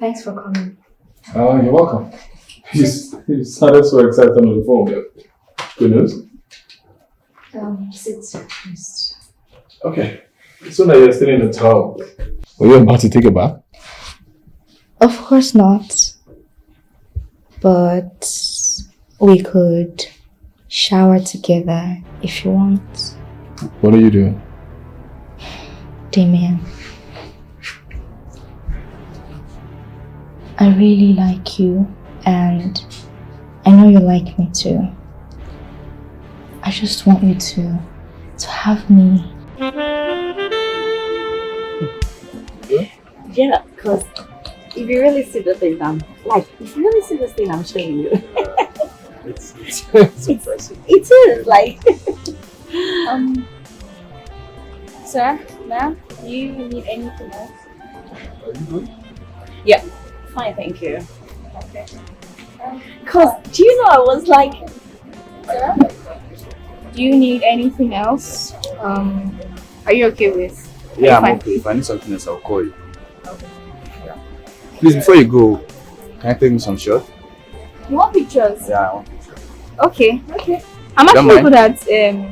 Thanks for coming. You're welcome. You sounded so excited on the phone. Good news? Sit first. Okay. So now you're still in the tub. Were you about to take a bath? Of course not. But we could shower together if you want. What are you doing? Damian, I really like you and I know you like me too. I just want you to have me. Yeah, because if you really see the thing I'm showing you. It's impressive. It is like Sir, ma'am, do you need anything else? Are you good? yeah, fine, thank you. Okay. Cause do you know I was like, Sir, do you need anything else? Are you okay with? Yeah, I'm okay. If I need something else, I'll call you. Okay. Yeah. Please, before you go, can I take me some shots? You want pictures? Yeah, I want pictures. Okay. I'm actually good at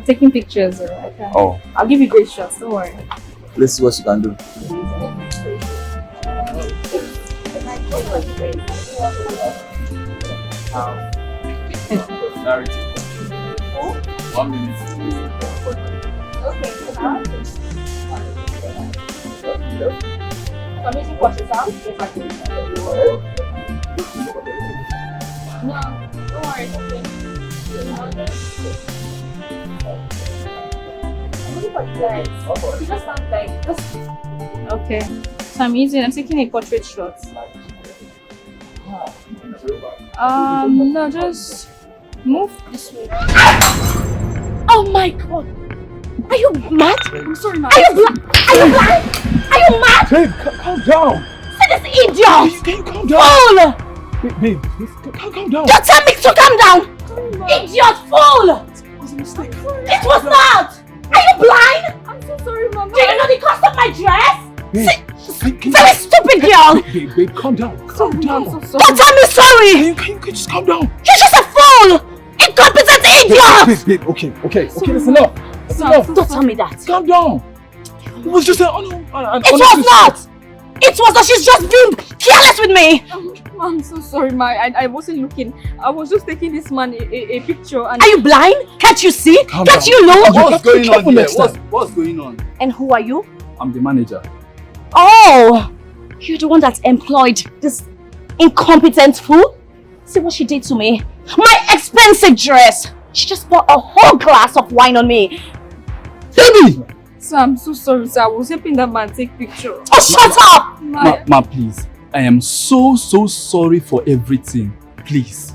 taking pictures. Oh. I'll give you great shots. Don't worry. Let's see what you can do. Narrative. 1 minute. Okay. I'm using portraits. I'll get back to you. No, don't worry. It's okay. Okay. So I'm taking a portrait shot. No, just move this way. oh my god, are you mad? I'm sorry, ma'am. Are you blind? Are you mad? Babe, calm down. See this idiot! Can you calm down? Fool! Babe, calm down. Don't tell me to calm down! Idiot fool! It was a mistake. It was not! Are you blind? I'm so sorry, ma'am. Do you know the cost of my dress? Babe, Very stupid girl! Babe, calm down. Calm down. I'm so sorry. Don't tell me sorry! Can you just calm down? You're just a fool! Incompetent idiot! Babe, okay, that's enough. That's enough. Don't tell me that. Calm down. It was just an It was not! It was that she's just being careless with me! I'm so sorry, ma. I wasn't looking. I was just taking this man a picture and... Are you blind? Can't you see? Calm Can't down. you know? What's going on here? next time. What's going on? And who are you? I'm the manager. Oh! You're the one that employed this incompetent fool? See what she did to me? My expensive dress! She just bought a whole glass of wine on me. Baby! Sir, I'm so sorry, sir. I was helping that man take picture. Oh, shut up! Ma, please. I am so sorry for everything. Please.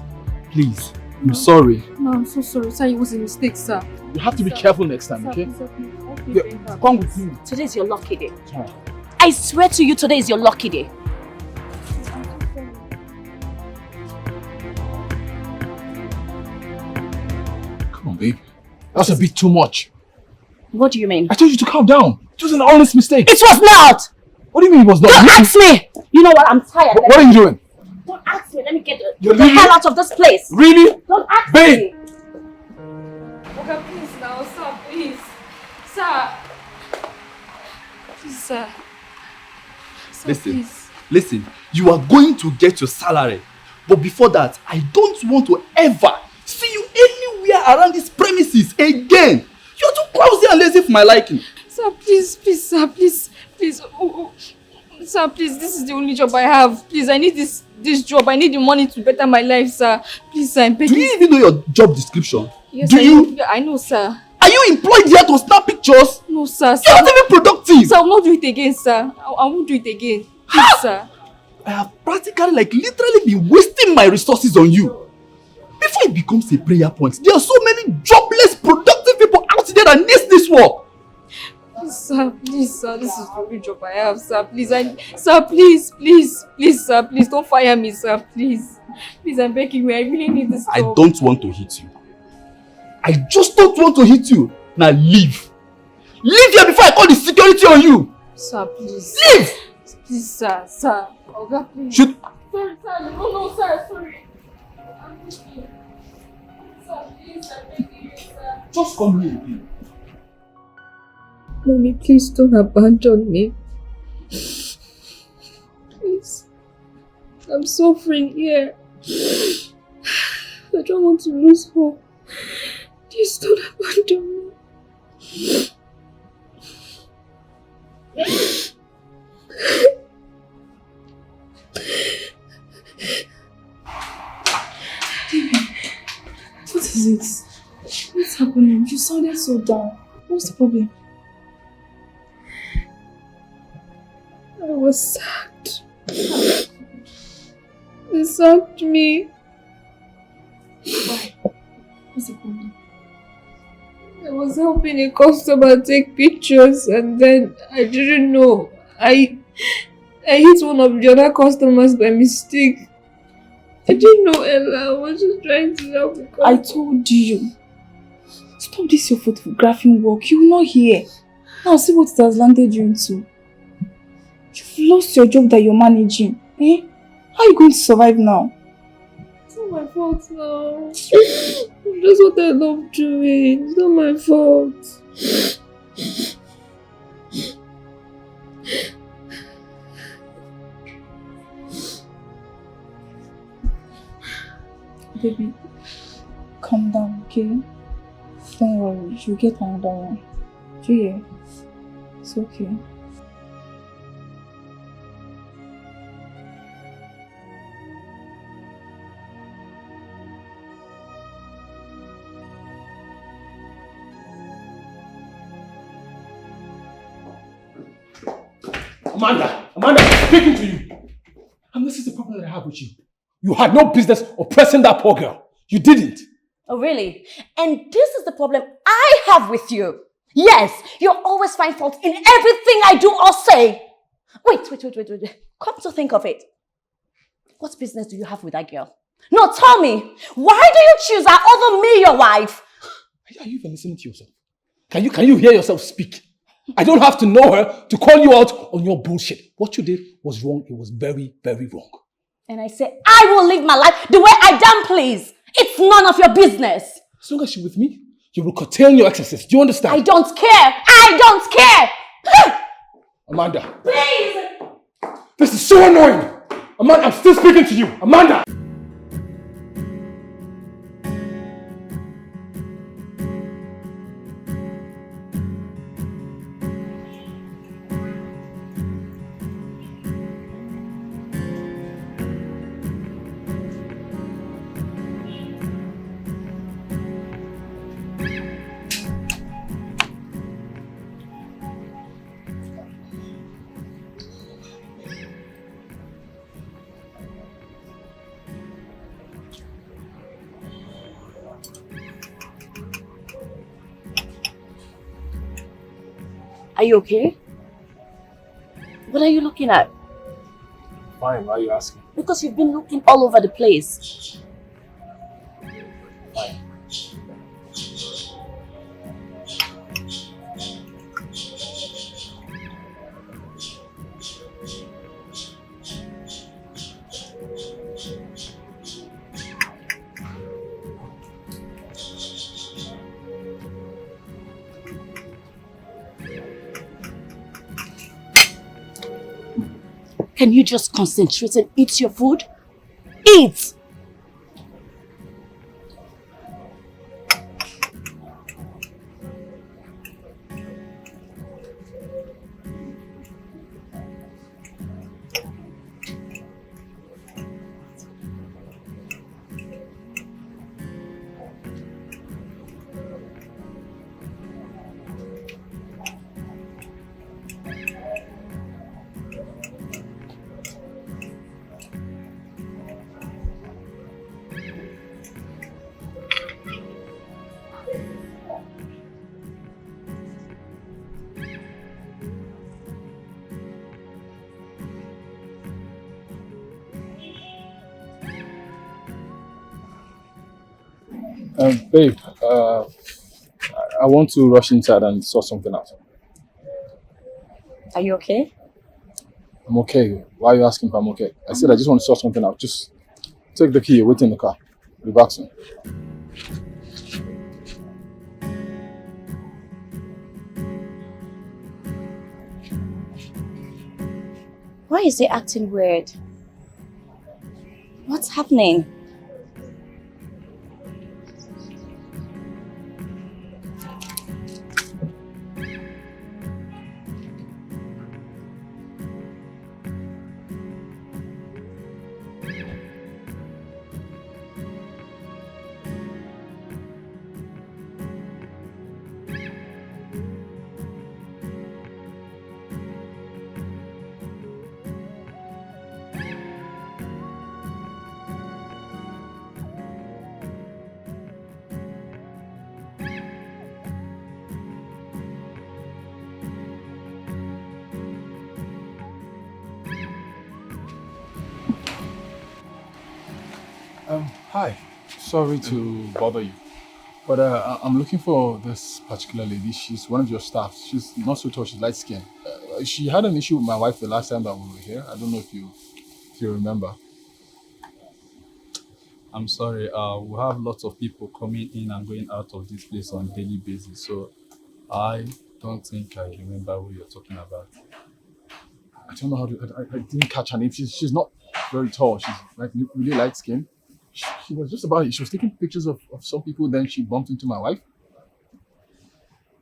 I'm sorry. No, I'm so sorry, sir. It was a mistake, sir. You have to be careful next time, Sir, okay? please help me. Help me Yeah, bring her, come with please. me. Today's your lucky day. Sorry. I swear to you, today is your lucky day. Come on, babe. That's a bit too much. What do you mean? I told you to calm down. It was an honest mistake. It was not! What do you mean it was not? Don't ask me! You know what? I'm tired. What are you doing? Don't ask me. Let me get You're the leaving? hell out of this place. Really? Don't ask Babe! me. Okay, please now, sir, please. Sir. Please, sir. Sir, please. Listen, you are going to get your salary. But before that, I don't want to ever see you anywhere around these premises again. You're too clumsy and lazy for my liking. Sir, please, sir, please. Sir, please, this is the only job I have. Please, I need this job. I need the money to better my life, sir. Please, sir, I'm begging. Do you even know your job description? Yes, Do you? Yeah, I know, sir. Are you employed here to snap pictures? No, sir. You're not even productive. Sir, I will not do it again, sir. I won't do it again. Please, sir. I have practically, literally been wasting my resources on you. Before it becomes a prayer point, there are so many jobless, productive people out there that need this work. Please, sir, this is the only job I have, sir. Please, sir, please, sir, please don't fire me, sir, please. Please, I'm begging you, I really need this job. I don't want to hit you. I just don't want to hit you. Now leave. Leave here before I call the security on you. Sir, please. Leave! Please, sir, sir. Oga, please. Shoot! Sir, no, sir, sorry. I'm looking. Sir, please, I'm begging you, sir. Just come here again. Mommy, please don't abandon me. Please. I'm suffering here. I don't want to lose hope. Please don't abandon me. What is it? What's happening? You sounded so down. What's the problem? I was sacked. They sacked me. Why? What's the problem? I was helping a customer take pictures and then I didn't know. I hit one of the other customers by mistake. I didn't know, Ella. I was just trying to help the customer. I told you. Stop this your photographing work. You will not hear. Now see what it has landed you into. You've lost your job that you're managing. Eh? How are you going to survive now? It's not my fault now. That's what I love doing. It's not my fault. Baby, calm down, okay? Don't worry, you'll get another one. Do you hear? It's okay. Amanda, I'm speaking to you. And this is the problem that I have with you. You had no business oppressing that poor girl. You didn't. Oh, really? And this is the problem I have with you. Yes, you always find fault in everything I do or say. Wait. Come to think of it. What business do you have with that girl? No, tell me. Why do you choose her over me, your wife? Are you even listening to yourself? Can you hear yourself speak? I don't have to know her to call you out on your bullshit. What you did was wrong. It was very, very wrong. And I say, I will live my life the way I damn please. It's none of your business. As long as you're with me, you will curtail your excesses. Do you understand? I don't care. I don't care. Amanda. Please. This is so annoying. Amanda, I'm still speaking to you. Amanda. Are you okay? What are you looking at? Fine, why are you asking? Because you've been looking all over the place. Fine. Can you just concentrate and eat your food? Eat! Babe, I want to rush inside and sort something out. Are you okay? I'm okay. Why are you asking if I'm okay? I said I just want to sort something out. Just take the key, wait in the car. Be back soon. Why is he acting weird? What's happening? Hi. Sorry to bother you, but I'm looking for this particular lady. She's one of your staff. She's not so tall. She's light skinned. She had an issue with my wife the last time that we were here. I don't know if you remember. I'm sorry, we have lots of people coming in and going out of this place on a daily basis, so I don't think I remember who you're talking about. I don't know how to. I didn't catch her name. She's not very tall. She's like really light skinned. She was just about it. She was taking pictures of some people. Then she bumped into my wife.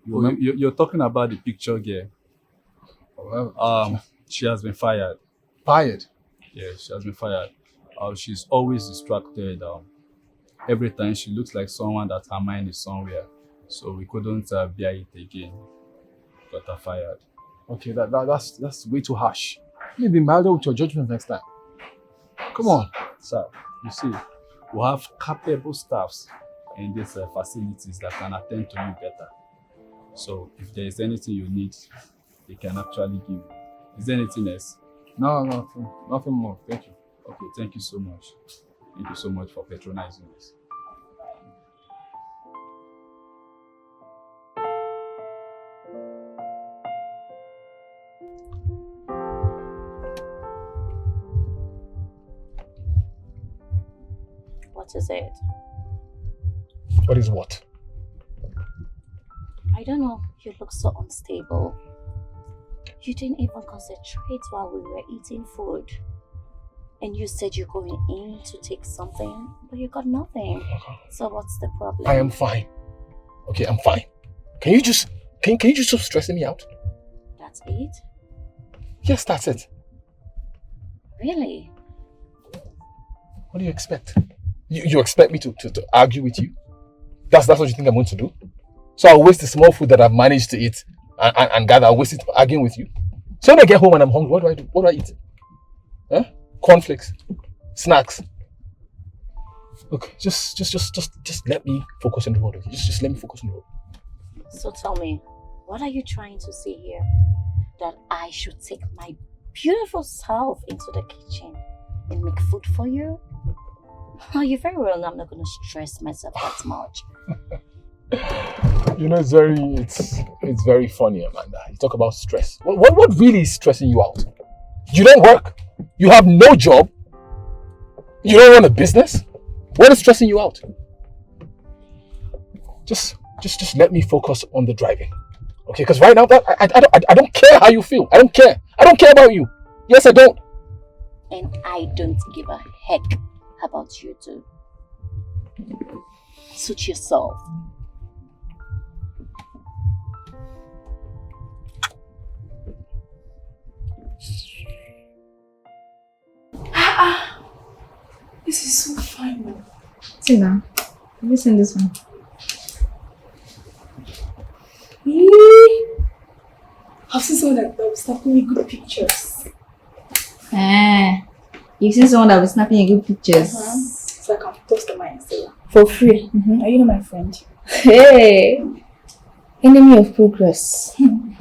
You're talking about the picture girl. Well, She has been fired. Fired. Yeah, she has been fired. She's always distracted. Every time she looks like someone that her mind is somewhere. So we couldn't bear it again. Got her fired. Okay, that's way too harsh. You need to be milder with your judgment next time. Come on. Sir, you see, we have capable staffs in these facilities that can attend to you better. So if there is anything you need, they can actually give you. Is there anything else? No, nothing more. Thank you. Okay, thank you so much. Thank you so much for patronizing us. What is it? What is what? I don't know. You look so unstable. You didn't even concentrate while we were eating food. And you said you're going in to take something, but you got nothing. So what's the problem? I am fine. Okay, I'm fine. Can you just stop stressing me out? That's it? Yes, that's it. Really? What do you expect? You expect me to argue with you? That's what you think I'm going to do? So I'll waste the small food that I've managed to eat and gather. I'll waste it arguing with you. So when I get home and I'm hungry, what do I do? What do I eat? Huh? Cornflakes, snacks. Look, just let me focus on the road. Okay? Just let me focus on the road. So tell me, what are you trying to say here? That I should take my beautiful self into the kitchen and make food for you? Oh, you very well know I'm not going to stress myself that much. You know, it's very funny, Amanda. You talk about stress. What really is stressing you out? You don't work. You have no job. You don't run a business. What is stressing you out? Just let me focus on the driving, okay? Because right now, I don't care how you feel. I don't care. I don't care about you. Yes, I don't. And I don't give a heck about you too. Suit yourself. This is so fine. See now. Have you seen this one? I've seen someone that will snap me good pictures. You've seen someone that will snap you good pictures. So I can post on my Instagram. For free. Are you not my friend? Hey! Enemy of progress.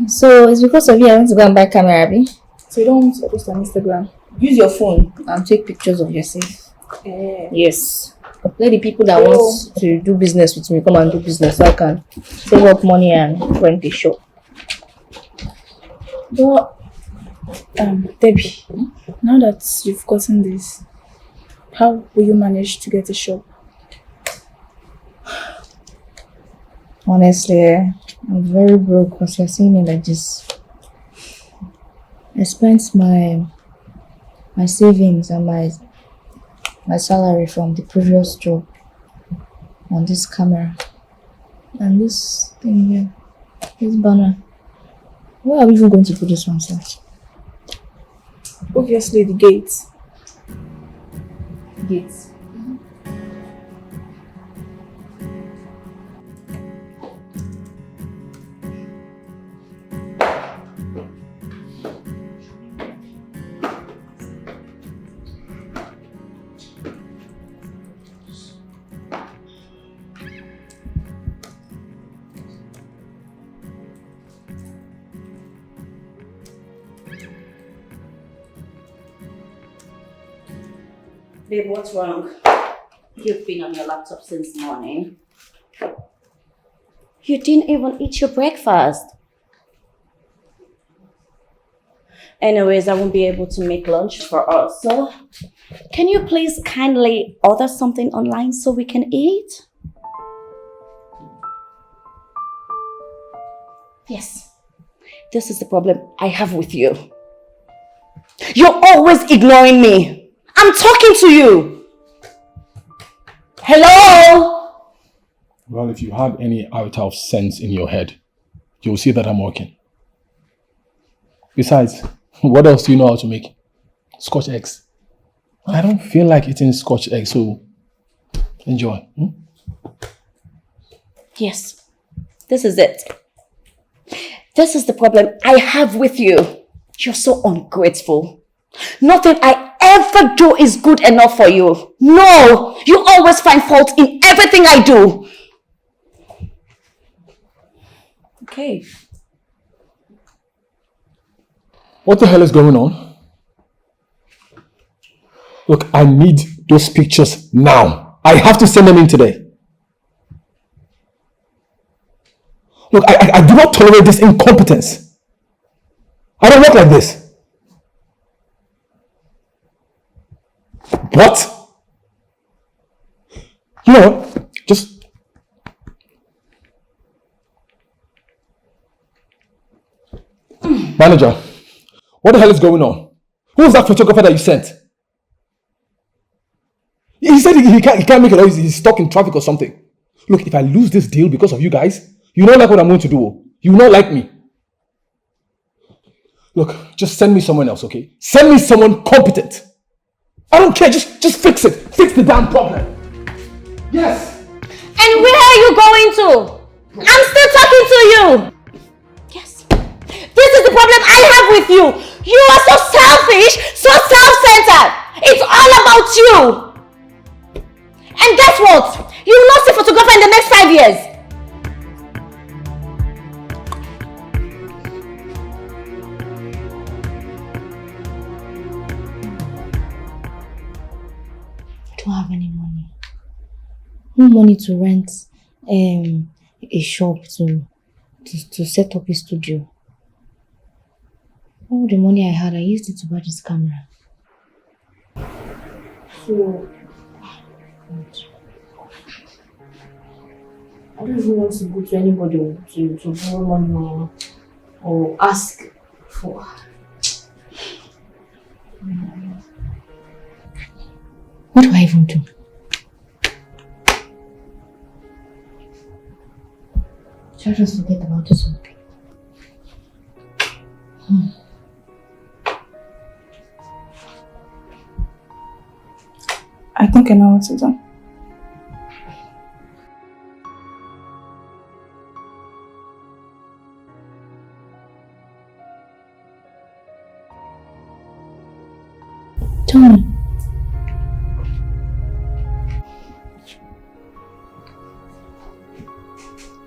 So it's because of you I want to go and buy camera, Abby? So you don't want to post on Instagram? Use your phone and take pictures of yourself. Yeah. Yes. Let the people that want to do business with me come and do business so I can save up money and rent a shop. But Debbie, now that you've gotten this, how will you manage to get a shop? Honestly, I'm very broke because you're seeing me like this. I spent my savings and my salary from the previous job on this camera and this thing here, this banner. Where are we even going to put this one, sir? Obviously the gates. Gates. Babe, what's wrong? You've been on your laptop since morning. You didn't even eat your breakfast. Anyways, I won't be able to make lunch for us. So, can you please kindly order something online so we can eat? Yes. This is the problem I have with you. You're always ignoring me. I'm talking to you. Hello? Well, if you had any iota of sense in your head, you'll see that I'm working. Besides, what else do you know how to make? Scotch eggs. I don't feel like eating Scotch eggs, so enjoy. Yes, this is it. This is the problem I have with you. You're so ungrateful. Nothing I ever do is good enough for you. No, you always find fault in everything I do. Okay. What the hell is going on? Look, I need those pictures now. I have to send them in today. Look, I do not tolerate this incompetence. I don't work like this. What? You know what? Just... Manager, what the hell is going on? Who was that photographer that you sent? He said he can't make it, or he's stuck in traffic or something. Look, if I lose this deal because of you guys, you don't like what I'm going to do. You don't like me. Look, just send me someone else, okay? Send me someone competent. I don't care, just fix it. Fix the damn problem. Yes. And where are you going to? I'm still talking to you. Yes. This is the problem I have with you. You are so selfish, so self-centered. It's all about you. And guess what? You will not see photographer in the next 5 years. I don't have any money. No money to rent a shop to set up a studio. All the money I had, I used it to buy this camera. So I don't even want to go to anybody to borrow money or ask for. What do I even do? Should I just forget about this one? I think I know what to do. Tell me.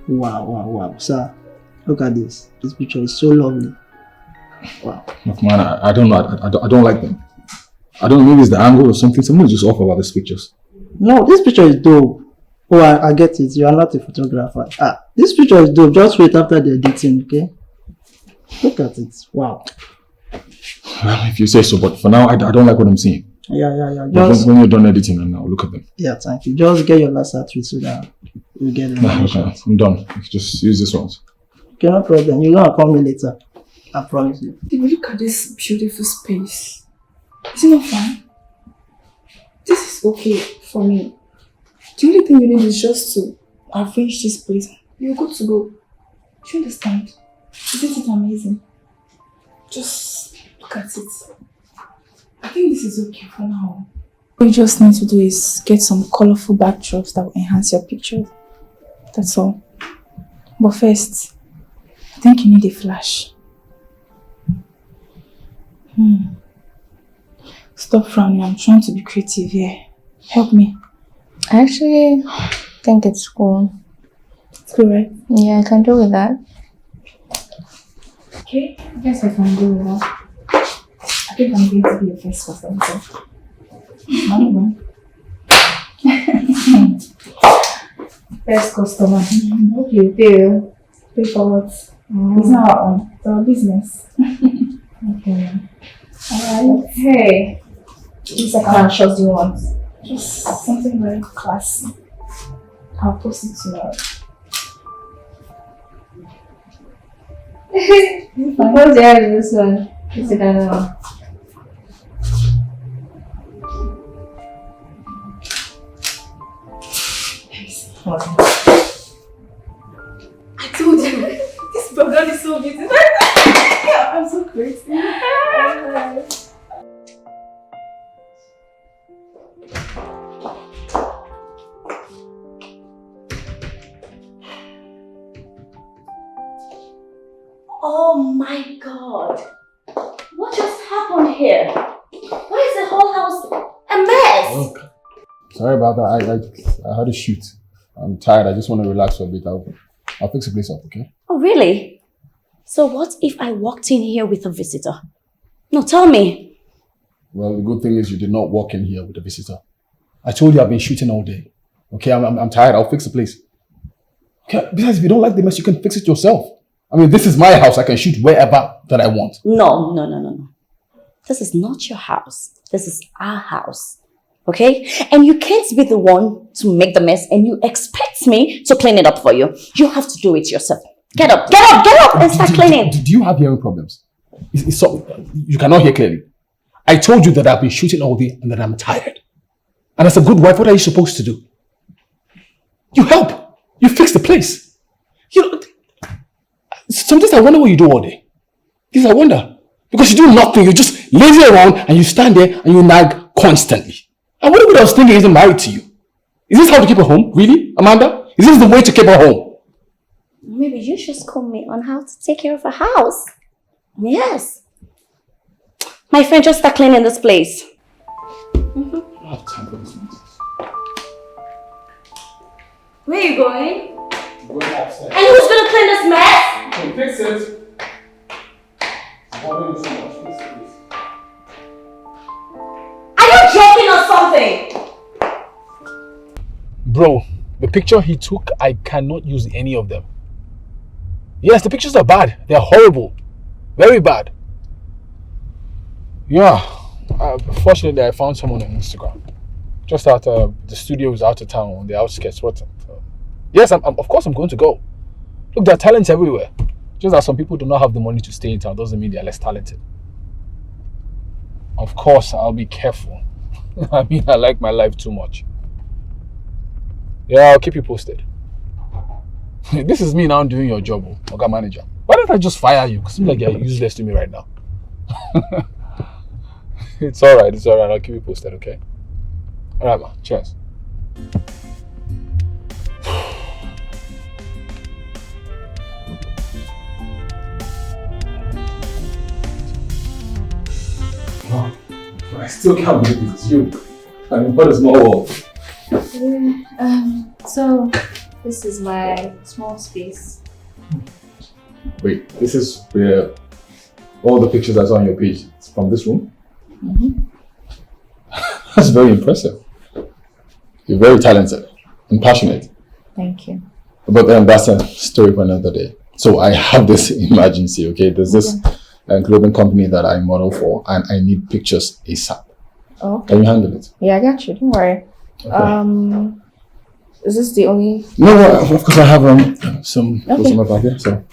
Wow. Sir, look at this. This picture is so lovely. Wow. Look, man, I don't know. I don't like them. I don't know, maybe it's the angle or something. Something is just off about these pictures. No, this picture is dope. Oh, I get it. You are not a photographer. This picture is dope. Just wait after the editing, okay? Look at it. Wow. Well, if you say so, but for now, I don't like what I'm seeing. Yeah. Just when you're done editing, and I'll look at them. Yeah, thank you. Just get your last outfit so that you get the Okay, I'm done. Just use this one. Okay, no problem. You're gonna call me later. I promise you. Look at this beautiful space. Is it not fun? This is okay for me. The only thing you need is just to arrange this place. You're good to go. Do you understand? Isn't it amazing? Just look at it. I think this is okay for now. What you just need to do is get some colorful backdrops that will enhance your pictures. That's all. But first, I think you need a flash. Stop frowning. I'm trying to be creative here. Help me. I actually think it's cool. It's cool, right? Yeah, I can do with that. Okay, I guess I can do that. I think I'm going to be your first customer. First customer. Hope you pay for what? It's not our own. It's our business. Okay. Alright. Hey. Which second shots do you want? Just something very classy. I'll post it tomorrow. What's the other this one? It's a kind of. I told you, this program is so beautiful. I'm so crazy. Oh my God! What just happened here? Why is the whole house a mess? Okay. Sorry about that. I had a shoot. I'm tired. I just want to relax for a bit. I'll fix the place up, okay? Oh, really? So what if I walked in here with a visitor? No, tell me. Well, the good thing is you did not walk in here with a visitor. I told you I've been shooting all day. Okay, I'm tired. I'll fix the place. Okay, besides, if you don't like the mess, you can fix it yourself. I mean, this is my house. I can shoot wherever that I want. No. This is not your house. This is our house. Okay? And you can't be the one to make the mess and you expect me to clean it up for you. You have to do it yourself. Get up and start cleaning. Do you have hearing problems? You cannot hear clearly. I told you that I've been shooting all day and that I'm tired. And as a good wife, what are you supposed to do? You help. You fix the place. You know, sometimes I wonder what you do all day. Yes, I wonder. Because you do nothing. You're just lazy around and you stand there and you nag constantly. I wonder what I was thinking isn't married to you. Is this how to keep her home? Really, Amanda? Is this the way to keep her home? Maybe you should school me on how to take care of a house. Yes. My friend, just start cleaning this place. I don't have time for this nonsense. Where are you going? I'm going upstairs. And who's gonna clean this mess? Can you fix it? It's bothering you so much. Fix it, please. Are you joking or something? Bro, the picture he took, I cannot use any of them. Yes, the pictures are bad. They're horrible. Very bad. Yeah. Fortunately, I found someone on Instagram. Just out the studio is out of town on the outskirts. Yes, of course I'm going to go. Look, there are talents everywhere. Just that some people do not have the money to stay in town doesn't mean they're less talented. Of course, I'll be careful. I mean, I like my life too much. Yeah, I'll keep you posted. This is me now doing your job, Oga Manager. Why don't I just fire you? Because it seems like you're useless to me right now. It's alright. I'll keep you posted, okay? Alright, man. Cheers. Wow. I still can't believe it's you. I mean, what a small world. Yeah, so this is my small space. Wait, this is where all the pictures I saw on your page, it's from this room? Mm-hmm. That's very impressive. You're very talented and passionate. Thank you. But that's a story for another day. So I have this emergency, okay? There's this clothing company that I model for, and I need pictures ASAP. Oh, okay. Can you handle it? Yeah, I got you. Don't worry. Okay. Is this the only? No, of course I have some clothes in my bag here. So.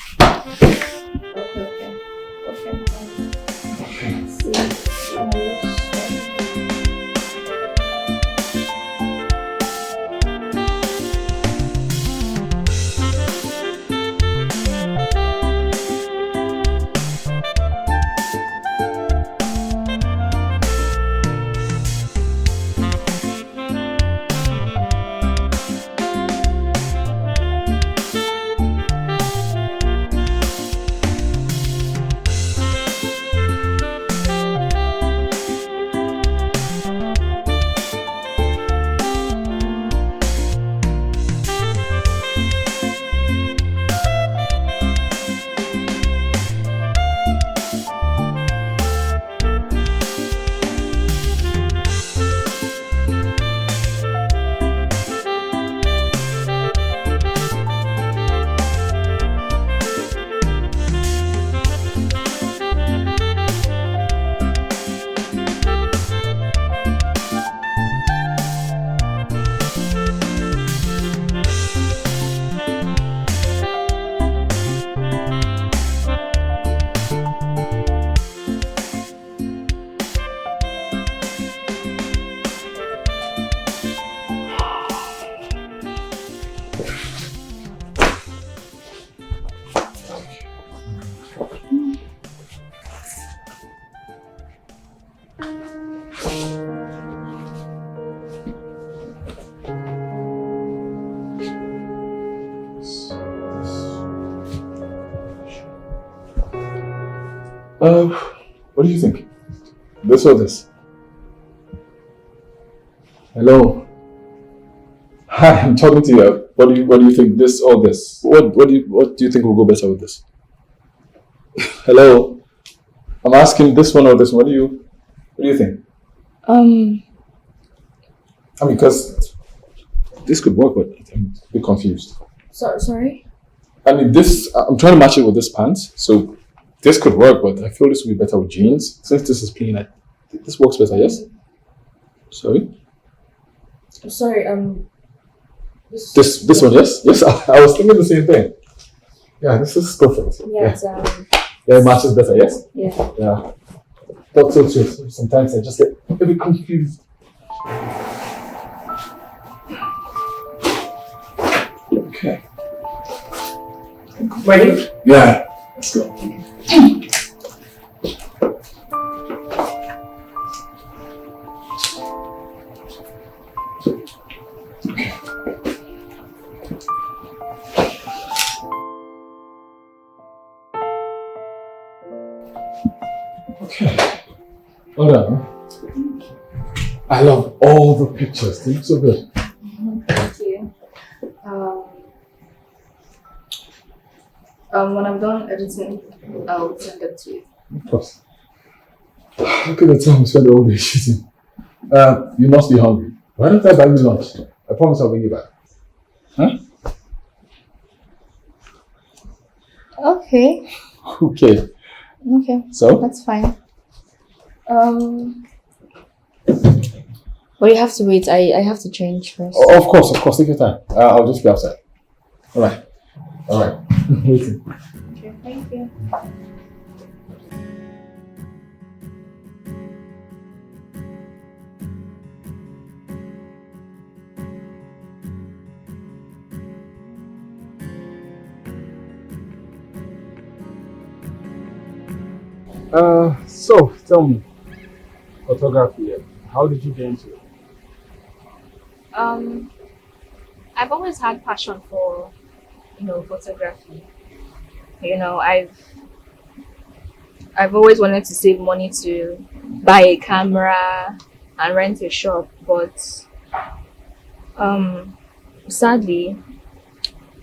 What do you think? This or this? Hello. Hi, I'm talking to you. What do you think? This or this? What do you think will go better with this? Hello. I'm asking this one or this one. What do you think? I mean, because this could work, but I'm a bit confused. Sorry? I mean, I'm trying to match it with this pants, so this could work, but I feel this would be better with jeans. Since this is plain, this works better, yes? Sorry? Sorry, This one, yes? Yes, I was thinking the same thing. Yeah, this is perfect. Yeah, it matches better, yes? Yeah. Yeah. Thought so too. Sometimes I just get a bit confused. Okay. Ready? Yeah. Let's go. Okay. Well done. I love all the pictures. They look so good. Thank you. When I'm done editing, I'll send it to you. Of course. Look at the time we spent all day shooting. You must be hungry. Why don't I buy you lunch? I promise I'll bring you back. Huh? Okay. Okay. Okay. So? That's fine. But you have to wait. I have to change first. Oh, of course. Take your time. I'll just be outside. All right. Waiting. Okay, thank you. So tell me, photography, how did you get into it? I've always had passion for, photography. I've always wanted to save money to buy a camera and rent a shop, but sadly,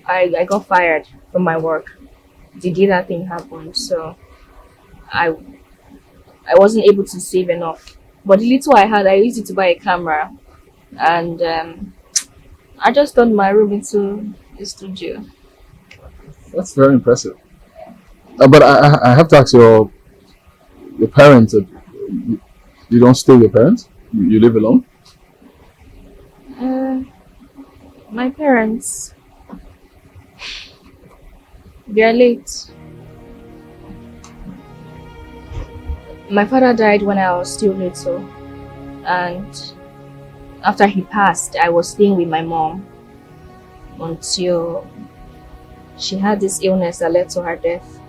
I got fired from my work. The day that thing happened, so I wasn't able to save enough. But the little I had, I used it to buy a camera, and I just turned my room into a studio. That's very impressive. But I have to ask, your your parents, you don't stay with your parents? You live alone? My parents, they're late. My father died when I was still little, and after he passed, I was staying with my mom until she had this illness that led to her death.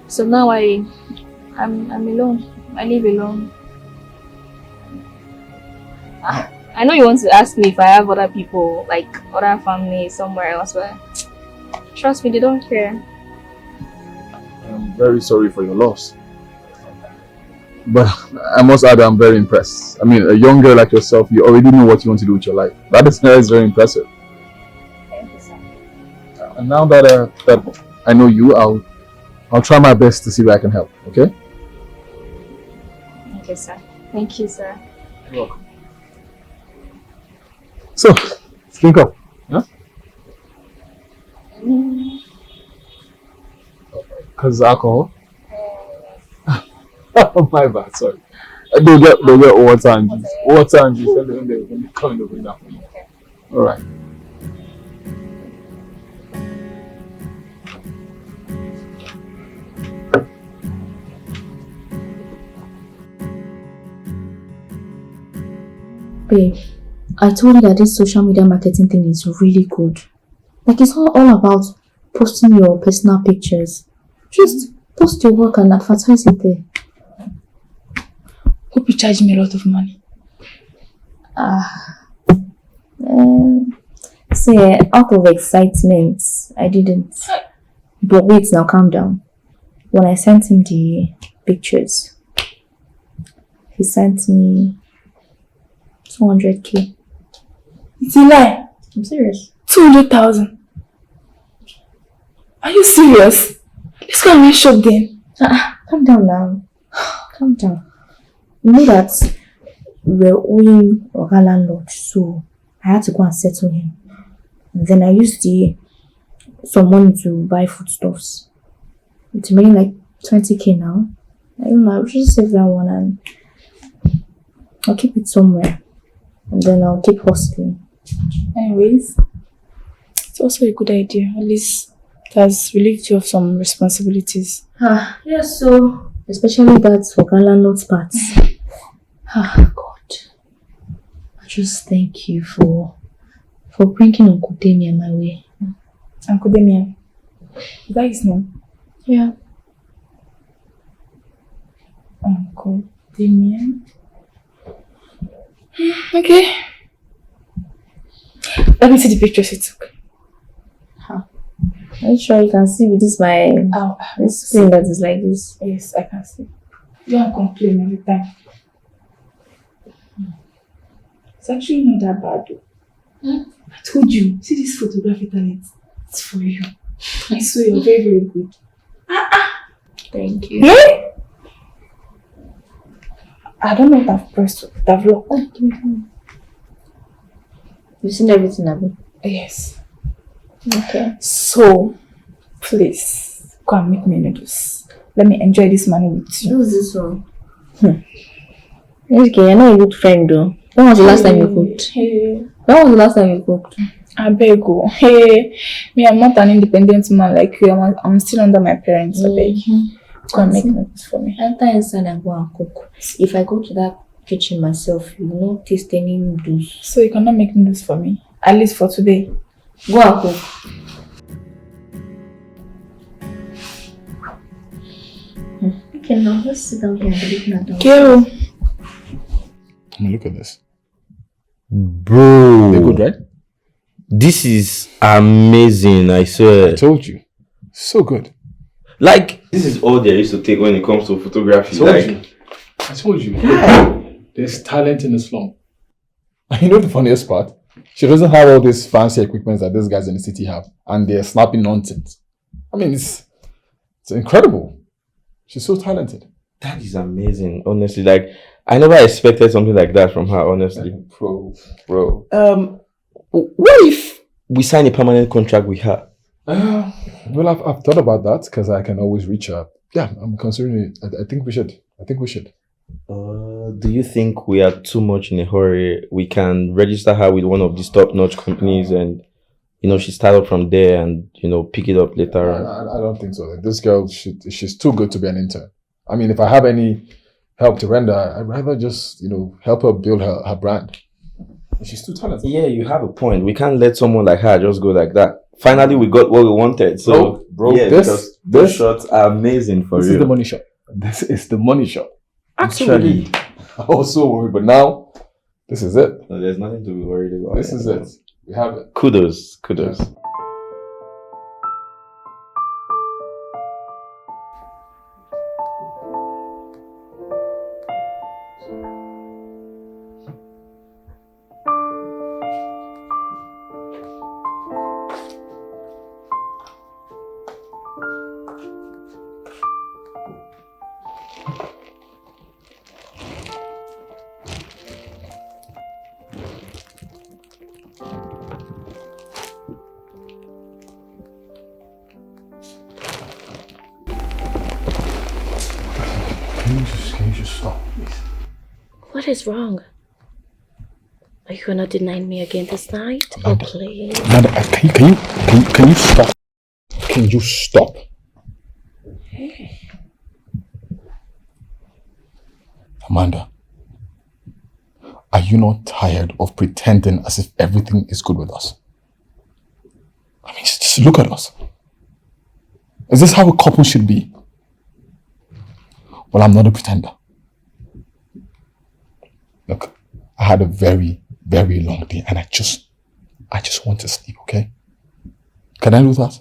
So now I'm alone. I live alone. I know you want to ask me if I have other people, like other family somewhere else, but trust me, they don't care. I'm very sorry for your loss. But I must add, I'm very impressed. I mean, a young girl like yourself, you already know what you want to do with your life. That is very impressive. Thank you, sir. And now that that I know you, I'll try my best to see where I can help. Okay? Okay, sir. Thank you, sir. You're welcome. So, drink up. Yeah? Because alcohol? Oh, my bad, sorry. They'll get water and juice. Water and juice when they come in the window. Okay. Alright. Babe, I told you that this social media marketing thing is really good. Like, it's not all about posting your personal pictures. Just post your work and advertise it there. Hope you charge me a lot of money. See, out of excitement, I didn't. But wait, now calm down. When I sent him the pictures, he sent me 200k. It's a lie. I'm serious. 200,000. Are you serious? Let's go and shop then. Calm down now. Calm down. You know that we're owing our landlord, so I had to go and settle him. And then I used some money to buy foodstuffs. It's remaining like 20k now. I don't know, I'll just save that one and I'll keep it somewhere. And then I'll keep hustling. Anyways, it's also a good idea. At least it has relieved you of some responsibilities. Yes, so especially that for landlord's part. God. I just thank you for bringing Uncle Damian my way. Uncle Damian? Is that his name? Yeah. Uncle Damian? Okay. Let me see the pictures you took. Are you sure you can see with this this screen that is like this? Yes, I can see. You don't complain every time. It's actually not that bad though. I told you, see this photography talent? It's for you. I swear you're very, very good. Thank you. Yeah? I don't know if I've pressed the vlog. You've seen everything, Abby? Yes. Okay. So, please, go and make me noodles. Let me enjoy this money with you. Who's this one? Okay, you're not a good friend though. When was the last time you cooked? Hey. When was the last time you cooked? I beg you. Hey, me, I'm not an independent man like you. I'm still under my parents. I beg you. Go and make noodles for me. Enter inside and go and cook. If I go to that kitchen myself, you will not taste any noodles. So you cannot make noodles for me? At least for today. Go and cook. Okay, now let's sit down here and be looking at them. Kero. I mean, look at this. Bro. They're good, right? This is amazing, I swear. I told you. So good. Like, this is all there is to take when it comes to photography. I told you. Yeah. There's talent in the slum. And you know the funniest part? She doesn't have all these fancy equipment that these guys in the city have. And they're snapping nonsense. I mean, it's incredible. She's so talented. That is amazing, honestly. Like, I never expected something like that from her, honestly. Bro. What if we sign a permanent contract with her? Well, I've thought about that because I can always reach her Yeah, I'm considering it. I think we should. Do you think we are too much in a hurry? We can register her with one of these top-notch companies and, she started from there and, pick it up later on. I don't think so. This girl, she's too good to be an intern. I mean, if I have any help to render, I'd rather just, help her build her brand. She's too talented. Yeah, you have a point. We can't let someone like her just go like that. Finally, we got what we wanted. So, bro, yeah, those shots are amazing for you. This is the money shot. This is the money shot. Actually, I was so worried, but now, this is it. No, there's nothing to be worried about. This is it. We have it. Kudos. Yeah. Can you just stop, please? What is wrong? Are you gonna deny me again this night? Oh, please. Amanda, can you stop? Can you stop? Amanda, are you not tired of pretending as if everything is good with us? I mean, just look at us. Is this how a couple should be? Well, I'm not a pretender. Look, I had a very, very long day and I just want to sleep, okay? Can I do that?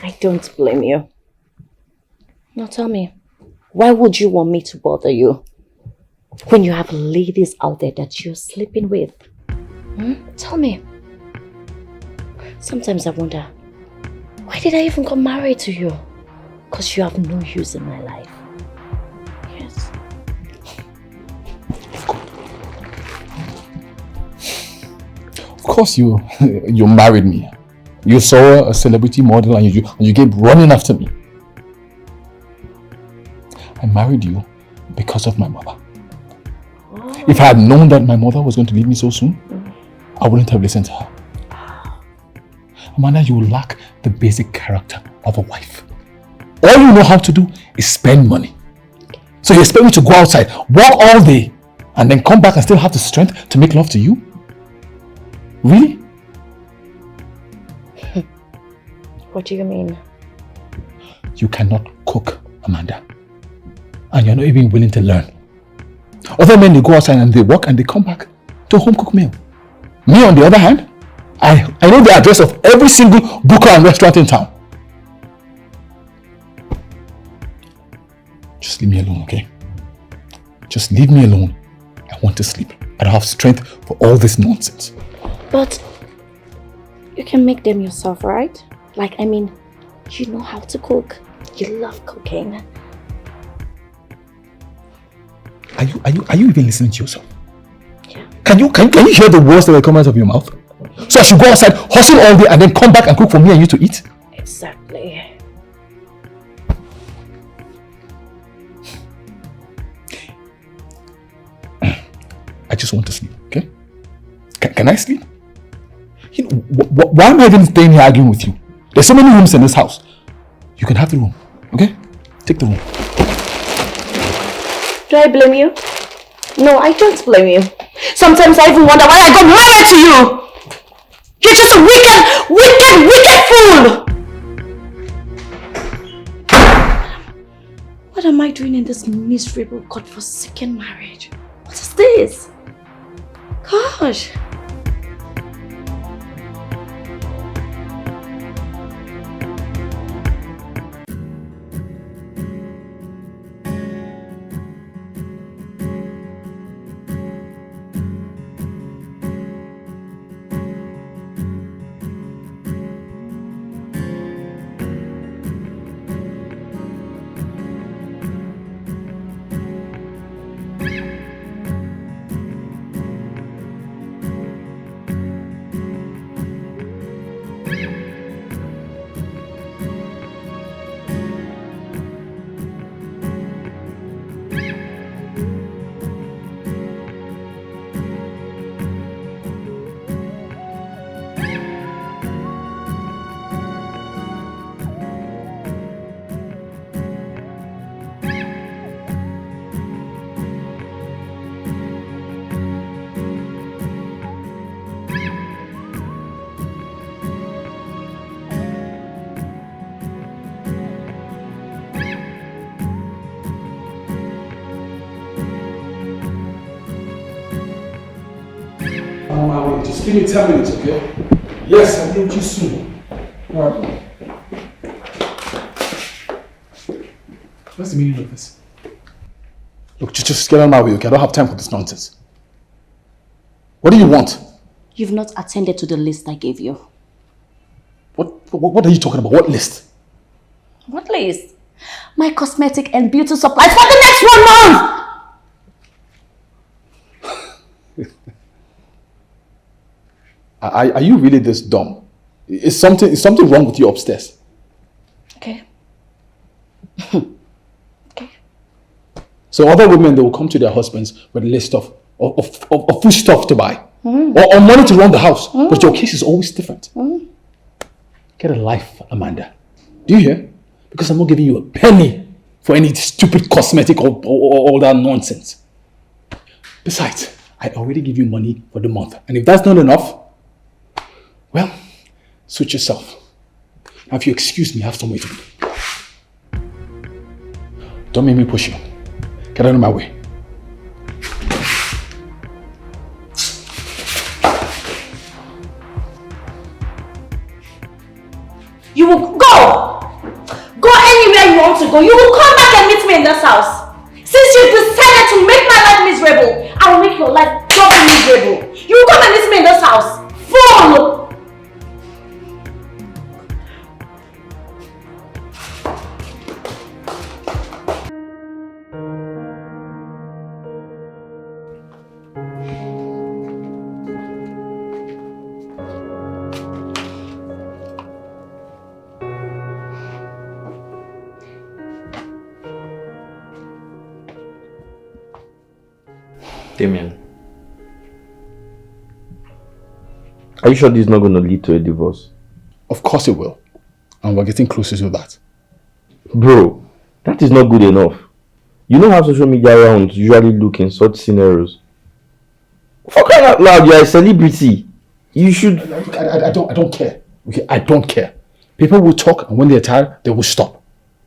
I don't blame you. Now tell me, why would you want me to bother you when you have ladies out there that you're sleeping with? Tell me. Sometimes I wonder, why did I even get married to you? Because you have no use in my life. Yes. Of course you married me. You saw a celebrity model and you came running after me. I married you because of my mother. Oh. If I had known that my mother was going to leave me so soon, I wouldn't have listened to her. Amanda, you lack the basic character of a wife. All you know how to do is spend money. So you expect me to go outside, walk all day, and then come back and still have the strength to make love to you? Really? What do you mean? You cannot cook, Amanda. And you're not even willing to learn. Other men, they go outside and they work and they come back to a home-cooked meal. Me, on the other hand, I know the address of every single booker and restaurant in town. Just leave me alone, okay? Just leave me alone. I want to sleep. I don't have strength for all this nonsense. But you can make them yourself, right? Like, I mean, you know how to cook. You love cooking. Are you even listening to yourself? Yeah. Can you hear the words that come out of your mouth? So I should go outside, hustle all day, and then come back and cook for me and you to eat? Exactly. I just want to sleep, okay? Can I sleep? You know, why am I even staying here arguing with you? There's so many rooms in this house. You can have the room, okay? Take the room. Do I blame you? No, I don't blame you. Sometimes I even wonder why I got married to you. You're just a wicked fool! What am I doing in this miserable, godforsaken marriage? What is this? Gosh. On my way. Just give me 10 minutes, okay? Yes, I'll be with you soon. Alright. What's the meaning of this? Look, just get on my way, okay? I don't have time for this nonsense. What do you want? You've not attended to the list I gave you. What are you talking about? What list? What list? My cosmetic and beauty supplies for the next 1 month! Are you really this dumb? Is something wrong with you upstairs? Okay. Okay. So other women, they will come to their husbands with a list of food stuff to buy. Or money to run the house. But your case is always different. Get a life, Amanda. Do you hear? Because I'm not giving you a penny for any stupid cosmetic or all that nonsense. Besides, I already give you money for the month. And if that's not enough, well, suit yourself. Now if you excuse me, I have somewhere to be. Don't make me push you. Get out of my way. You will go! Go anywhere you want to go. You will come back and meet me in this house. Since you've decided to make my life miserable, I will make your life doubly miserable. You will come and meet me in this house. Fool! Damian, are you sure this is not going to lead to a divorce? Of course it will. And we're getting closer to that. Bro, that is not good enough. You know how social media rounds usually look in such scenarios. For crying out loud, you are a celebrity. You should... I don't care. Okay, I don't care. People will talk, and when they're tired, they will stop.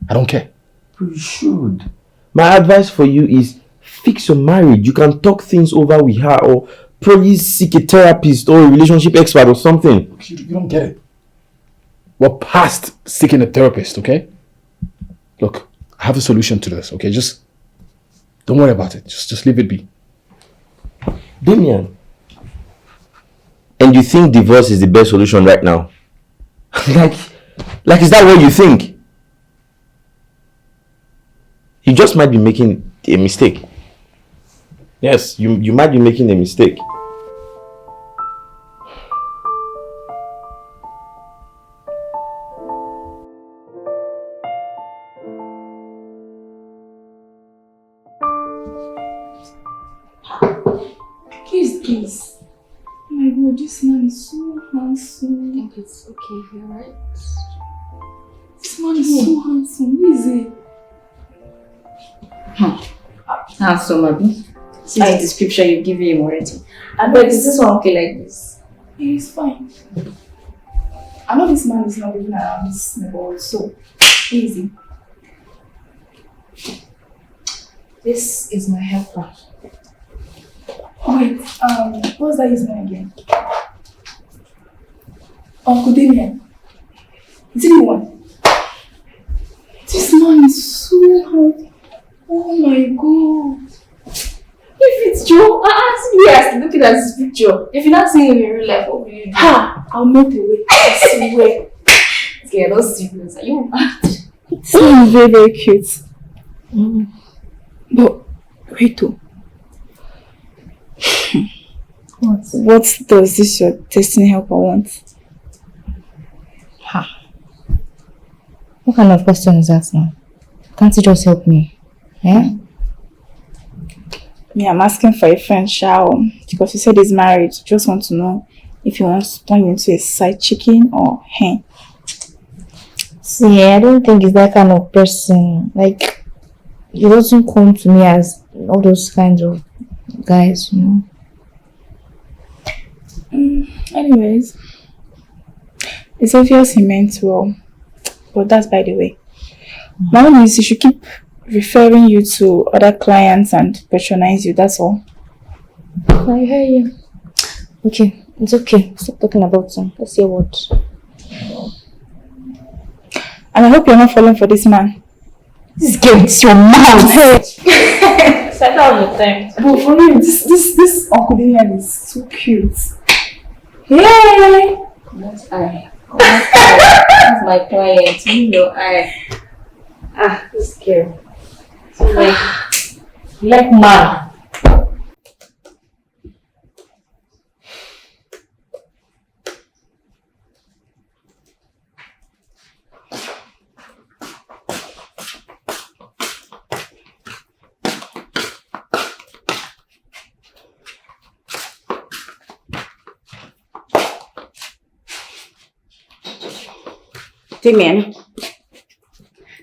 I don't care. Bro, you should. My advice for you is fix your marriage. You can talk things over with her, or probably seek a therapist or a relationship expert or something. You don't get it. We're past seeking a therapist, okay? Look, I have a solution to this, okay? Just don't worry about it. Just leave it be. Damian, and you think divorce is the best solution right now? like is that what you think? You just might be making a mistake. Yes, you might be making a mistake. Kiss. Oh my god, this man is so handsome. I think it's okay here, right? This man is so handsome. Who is he? Handsome, Abi. See the description you give him already. I bet is this one okay like this? He's fine. I know this man is not living around this neighborhood, so easy. This is my helper. Wait, what's that his name again? Uncle Damian. Is he the one? This man is so handsome. Oh my god. If it's Joe, yes, looking at this picture. If you're not seeing him in real life, what will you do? Ha! I'll melt away. I swear. Okay, not serious. Are you mad? This man is very, very cute. But wait though. What does this your destiny helper want? What kind of question is that now? Can't you just help me? Yeah? Me, I'm asking for a friend, Shao, because you said he's married. Just want to know if he wants to turn you into a side chicken or hen. See, I don't think he's that kind of person. Like, he doesn't come to me as all those kinds of guys, you know. Anyways, it's obvious he meant well, but that's by the way. My own is you should keep referring you to other clients and patronize you, that's all. I hear you. Okay, it's okay. Stop talking about him. Let's hear what. And I hope you're not falling for this man. This girl is your mouth. Settle all the time. But for real, this Uncle Damian is so cute. Yay! Not I. That's my client. You know I. This girl. So like man.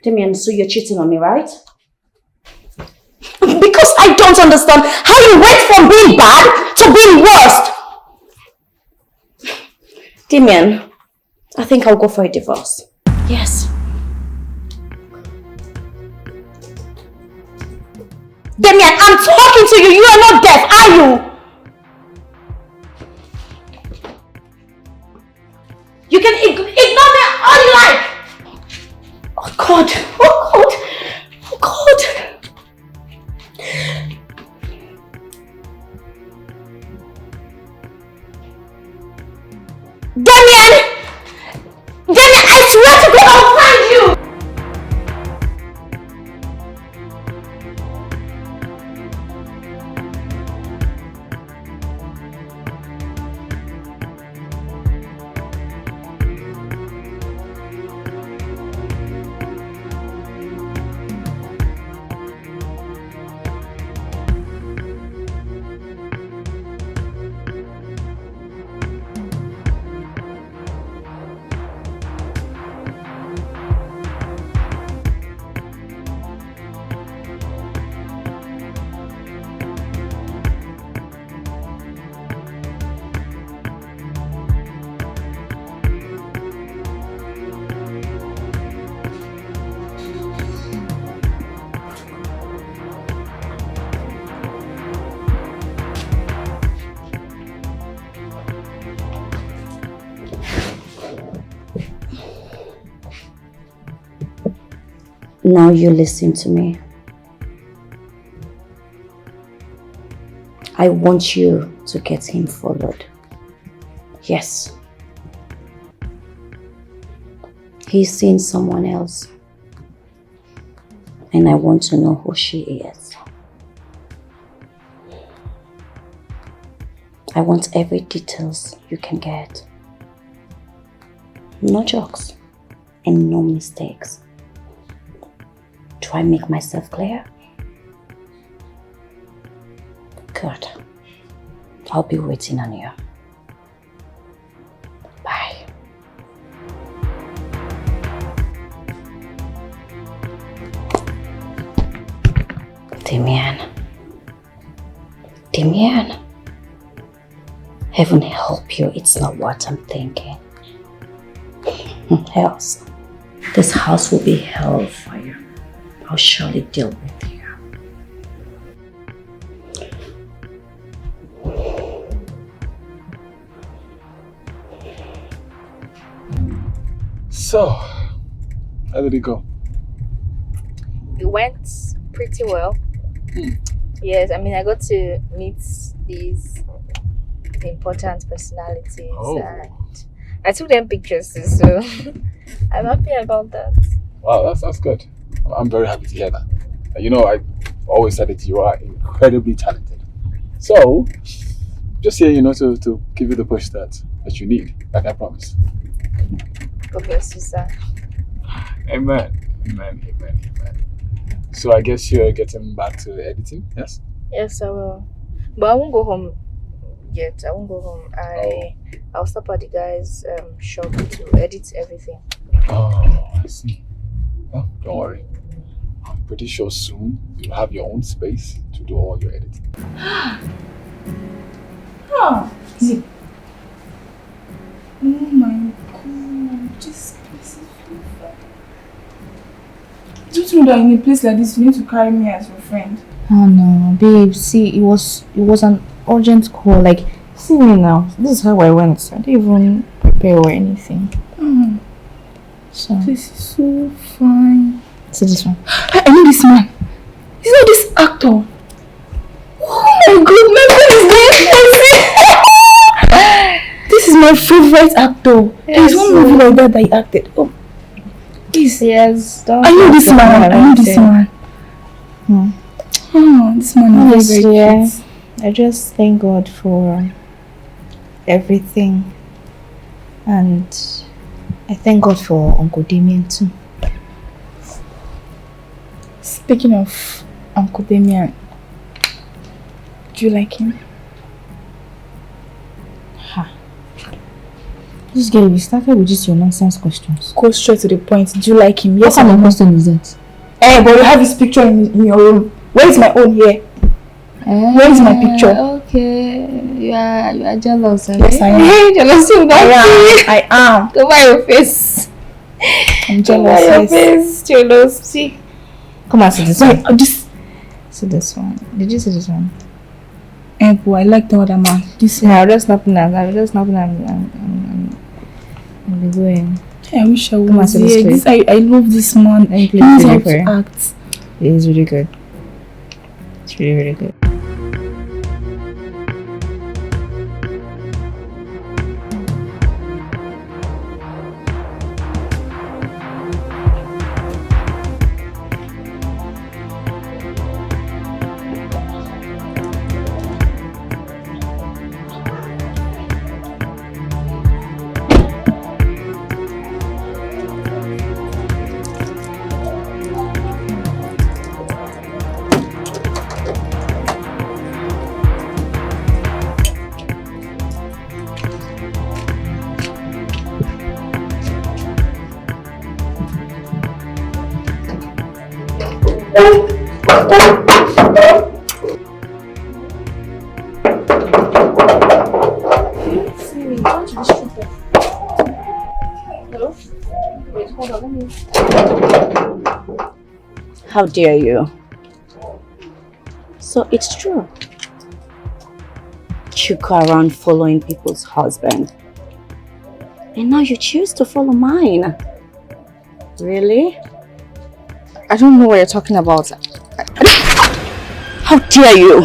Damian, so you're cheating on me, right? Because I don't understand how you went from being bad to being worst. Damian, I think I'll go for a divorce. Yes. Damian, I'm talking to you. You are not deaf, are you? You can ignore me all you like. Oh God, oh God, oh God. Damian, I swear to God I'll find you. Now you listen to me. I want you to get him followed. Yes. He's seen someone else. And I want to know who she is. I want every details you can get. No jokes and no mistakes. Do I make myself clear? Good. I'll be waiting on you. Bye. Damian. Heaven help you, it's not what I'm thinking. Else, this house will be hell for you. I'll surely deal with you. So, how did it go? It went pretty well. Yes, I mean, I got to meet these important personalities and I took them pictures too, so I'm happy about that. Wow, that's good. I'm very happy to hear that. You know, I always said that you are incredibly talented. So, just here, you know, to give you the push that you need, like I promised. God bless you, sir. Amen. So I guess you're getting back to editing, yes? Yes, I will. But I won't go home yet. I won't go home. I'll stop at the guy's shop to edit everything. Oh, I see. Well, don't worry. I'm pretty sure soon you'll have your own space to do all your editing. Oh, my God, this place is beautiful. Don't you know that in a place like this you need to carry me as your friend? Oh no, babe. See, it was an urgent call. Like, See me now. This is how I went. I didn't even prepare or anything. So This is so fine. see this one. I know this man. He's not this actor. Oh my god, my friend is going crazy. This is my favorite actor. There's one movie like that he acted. Oh, please. Yes. I know this man. I know this man. Oh, this man is very, very Yeah. cute. I just thank God for everything, and I thank God for Uncle Damian too. Speaking of Uncle Damian, do you like him? This girl, you started with just your nonsense questions. Go straight to the point. Do you like him? What Yes or kind of no? question is that? But you have his picture in your room. Where is my own here? Where is my picture? Okay, you are jealous. Yes, I am. Jealous of that. I am. Cover your face. I'm Cover jealous. your Yes. face. Jealous. See. Come on, see this one. This. See this one. Did you see this one? Boy, I like the other man. This. Yeah, I'm just snapping at. I'm just snapping at. I'm going. I wish I Come on, was see this here. place. I love this man. Let me He play knows the how video to for you. act. It is really good. It's really, really good. How dare you? So it's true. You go around following people's husband. And now you choose to follow mine. Really? I don't know what you're talking about. How dare you?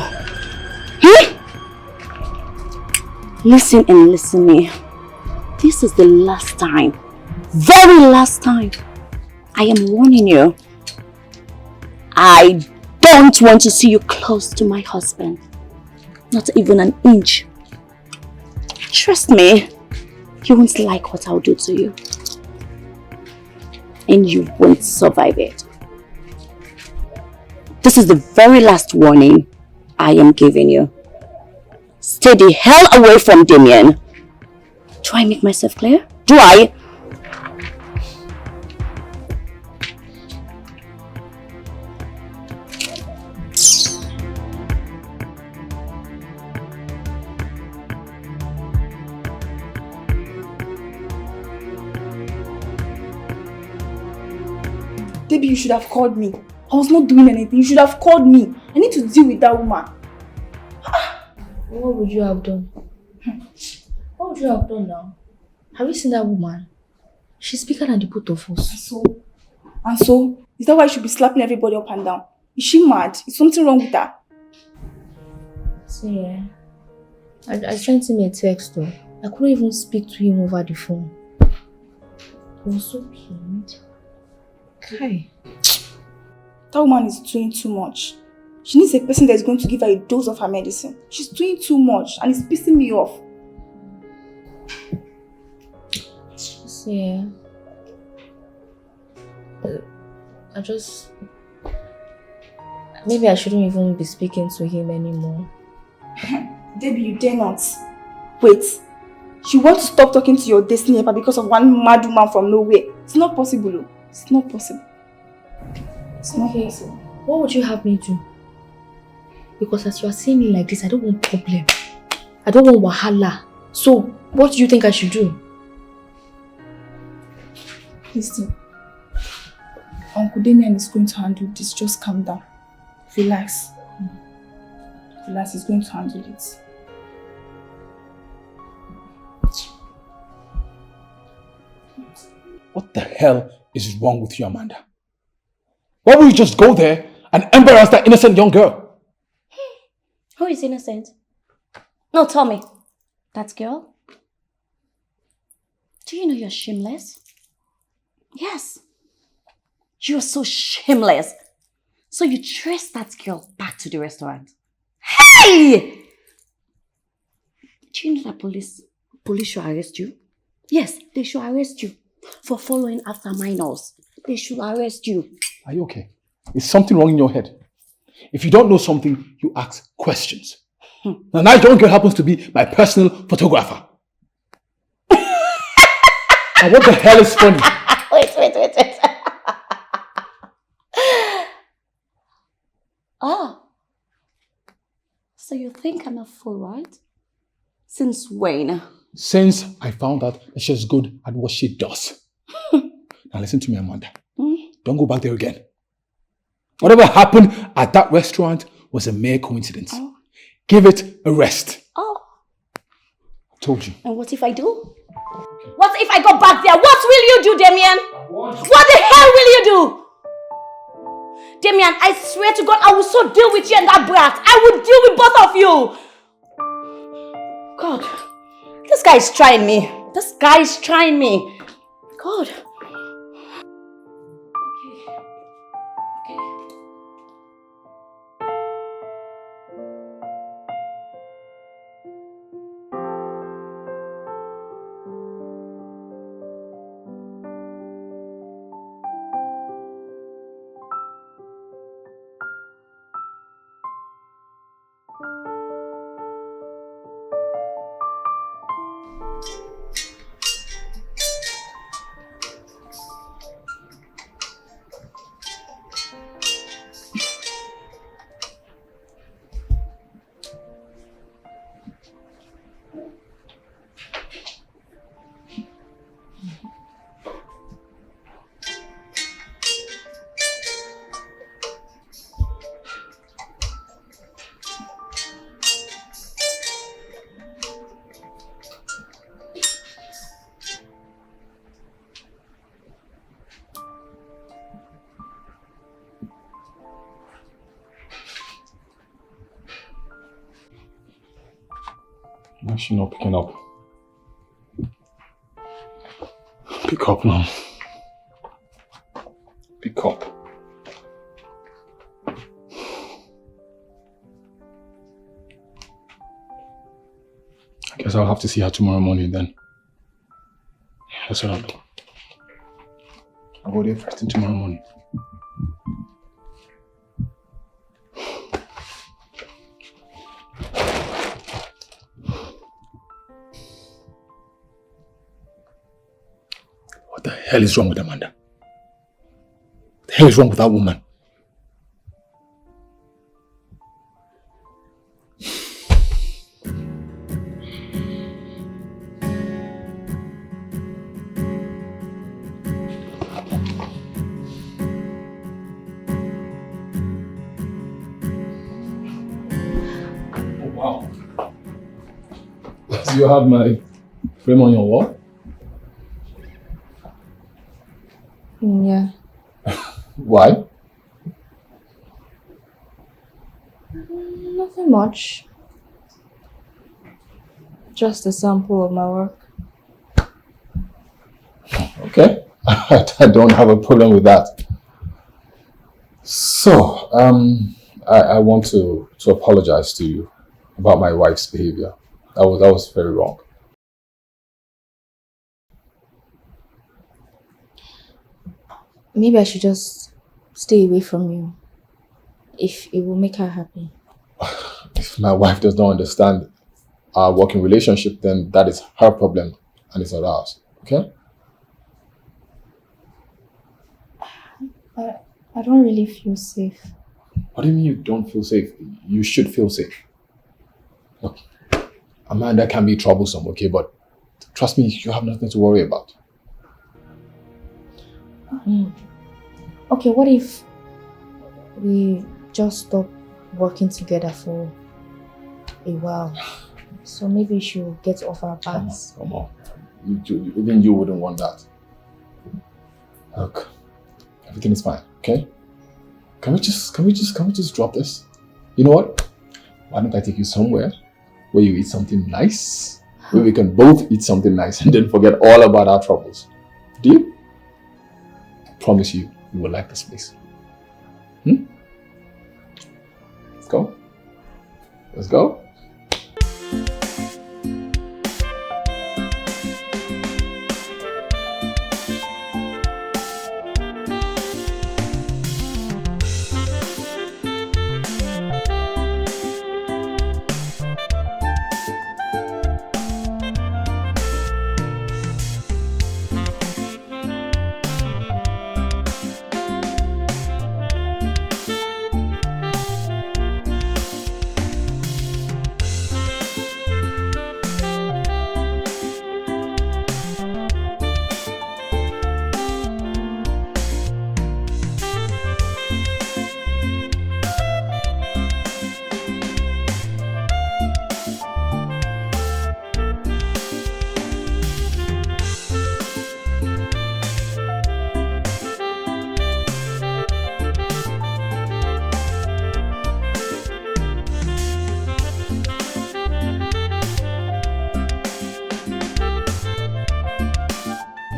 Hmm? Listen and listen me. This is the last time, very last time, I am warning you. I don't want to see you close to my husband. Not even an inch. Trust me, you won't like what I'll do to you. And you won't survive it. This is the very last warning I am giving you. Stay the hell away from Damian. Do I make myself clear? Do I? Debbie, you should have called me. I was not doing anything. You should have called me. I need to deal with that woman. What would you have done? What would you have done now? Have you seen that woman? She's bigger than the both of us. And so? Is that why you should be slapping everybody up and down? Is she mad? Is something wrong with her? So yeah. I sent him a text though. I couldn't even speak to him over the phone. He was so pained. Okay. That woman is doing too much. She needs a person that is going to give her a dose of her medicine. She's doing too much and it's pissing me off. So yeah. I just... Maybe I shouldn't even be speaking to him anymore. Debbie, you dare not. Wait. You want to stop talking to your destiny helper because of one mad woman from nowhere. It's not possible. Oh. It's not possible. It's not possible. What would you have me do? Because as you are seeing me like this, I don't want problem. I don't want wahala. So, what do you think I should do? Listen. Uncle Damian is going to handle this. Just calm down. Relax. Relax, he's going to handle it. What the hell is wrong with you, Amanda? Why would you just go there and embarrass that innocent young girl? Who is innocent? No, tell me. That girl? Do you know you're shameless? Yes. You're so shameless. So you traced that girl back to the restaurant. Hey! Do you know that police should arrest you? Yes, they should arrest you for following after minors. They should arrest you. Are you okay? Is something wrong in your head? If you don't know something, you ask questions. Now, that young girl happens to be my personal photographer. And what the hell is funny? Wait. Oh. So you think I'm a fool, right? Since when? Since I found out that she's good at what she does. Now listen to me, Amanda. Don't go back there again. Whatever happened at that restaurant was a mere coincidence. Oh. Give it a rest. Oh. I told you. And what if I do? Okay. What if I go back there? What will you do, Damian? What the hell will you do? Damian, I swear to God, I will so deal with you and that brat. I will deal with both of you. God, this guy is trying me. This guy is trying me. God. Why is she not picking up? Pick up now. Pick up. I guess I'll have to see her tomorrow morning then. That's what I'll do. I'll go there first thing tomorrow morning. What the hell is wrong with Amanda? What the hell is wrong with that woman? Oh, wow. Do you have my frame on your wall? Yeah. Why? Nothing much. Just a sample of my work. Okay. I don't have a problem with that. So, I want to apologize to you about my wife's behavior. That was very wrong. Maybe I should just stay away from you if it will make her happy. If my wife does not understand our working relationship, then that is her problem and it's not ours. Okay? I don't really feel safe. What do you mean you don't feel safe? You should feel safe. Look, Amanda can be troublesome, okay? But trust me, you have nothing to worry about. Okay, what if we just stop working together for a while? So maybe she'll get off our backs. Come on. Even you wouldn't want that. Look, everything is fine, okay? Can we just drop this? You know what? Why don't I take you somewhere where you eat something nice, where we can both eat something nice and then forget all about our troubles? Deal? I promise you will like this place. Let's go. Let's go.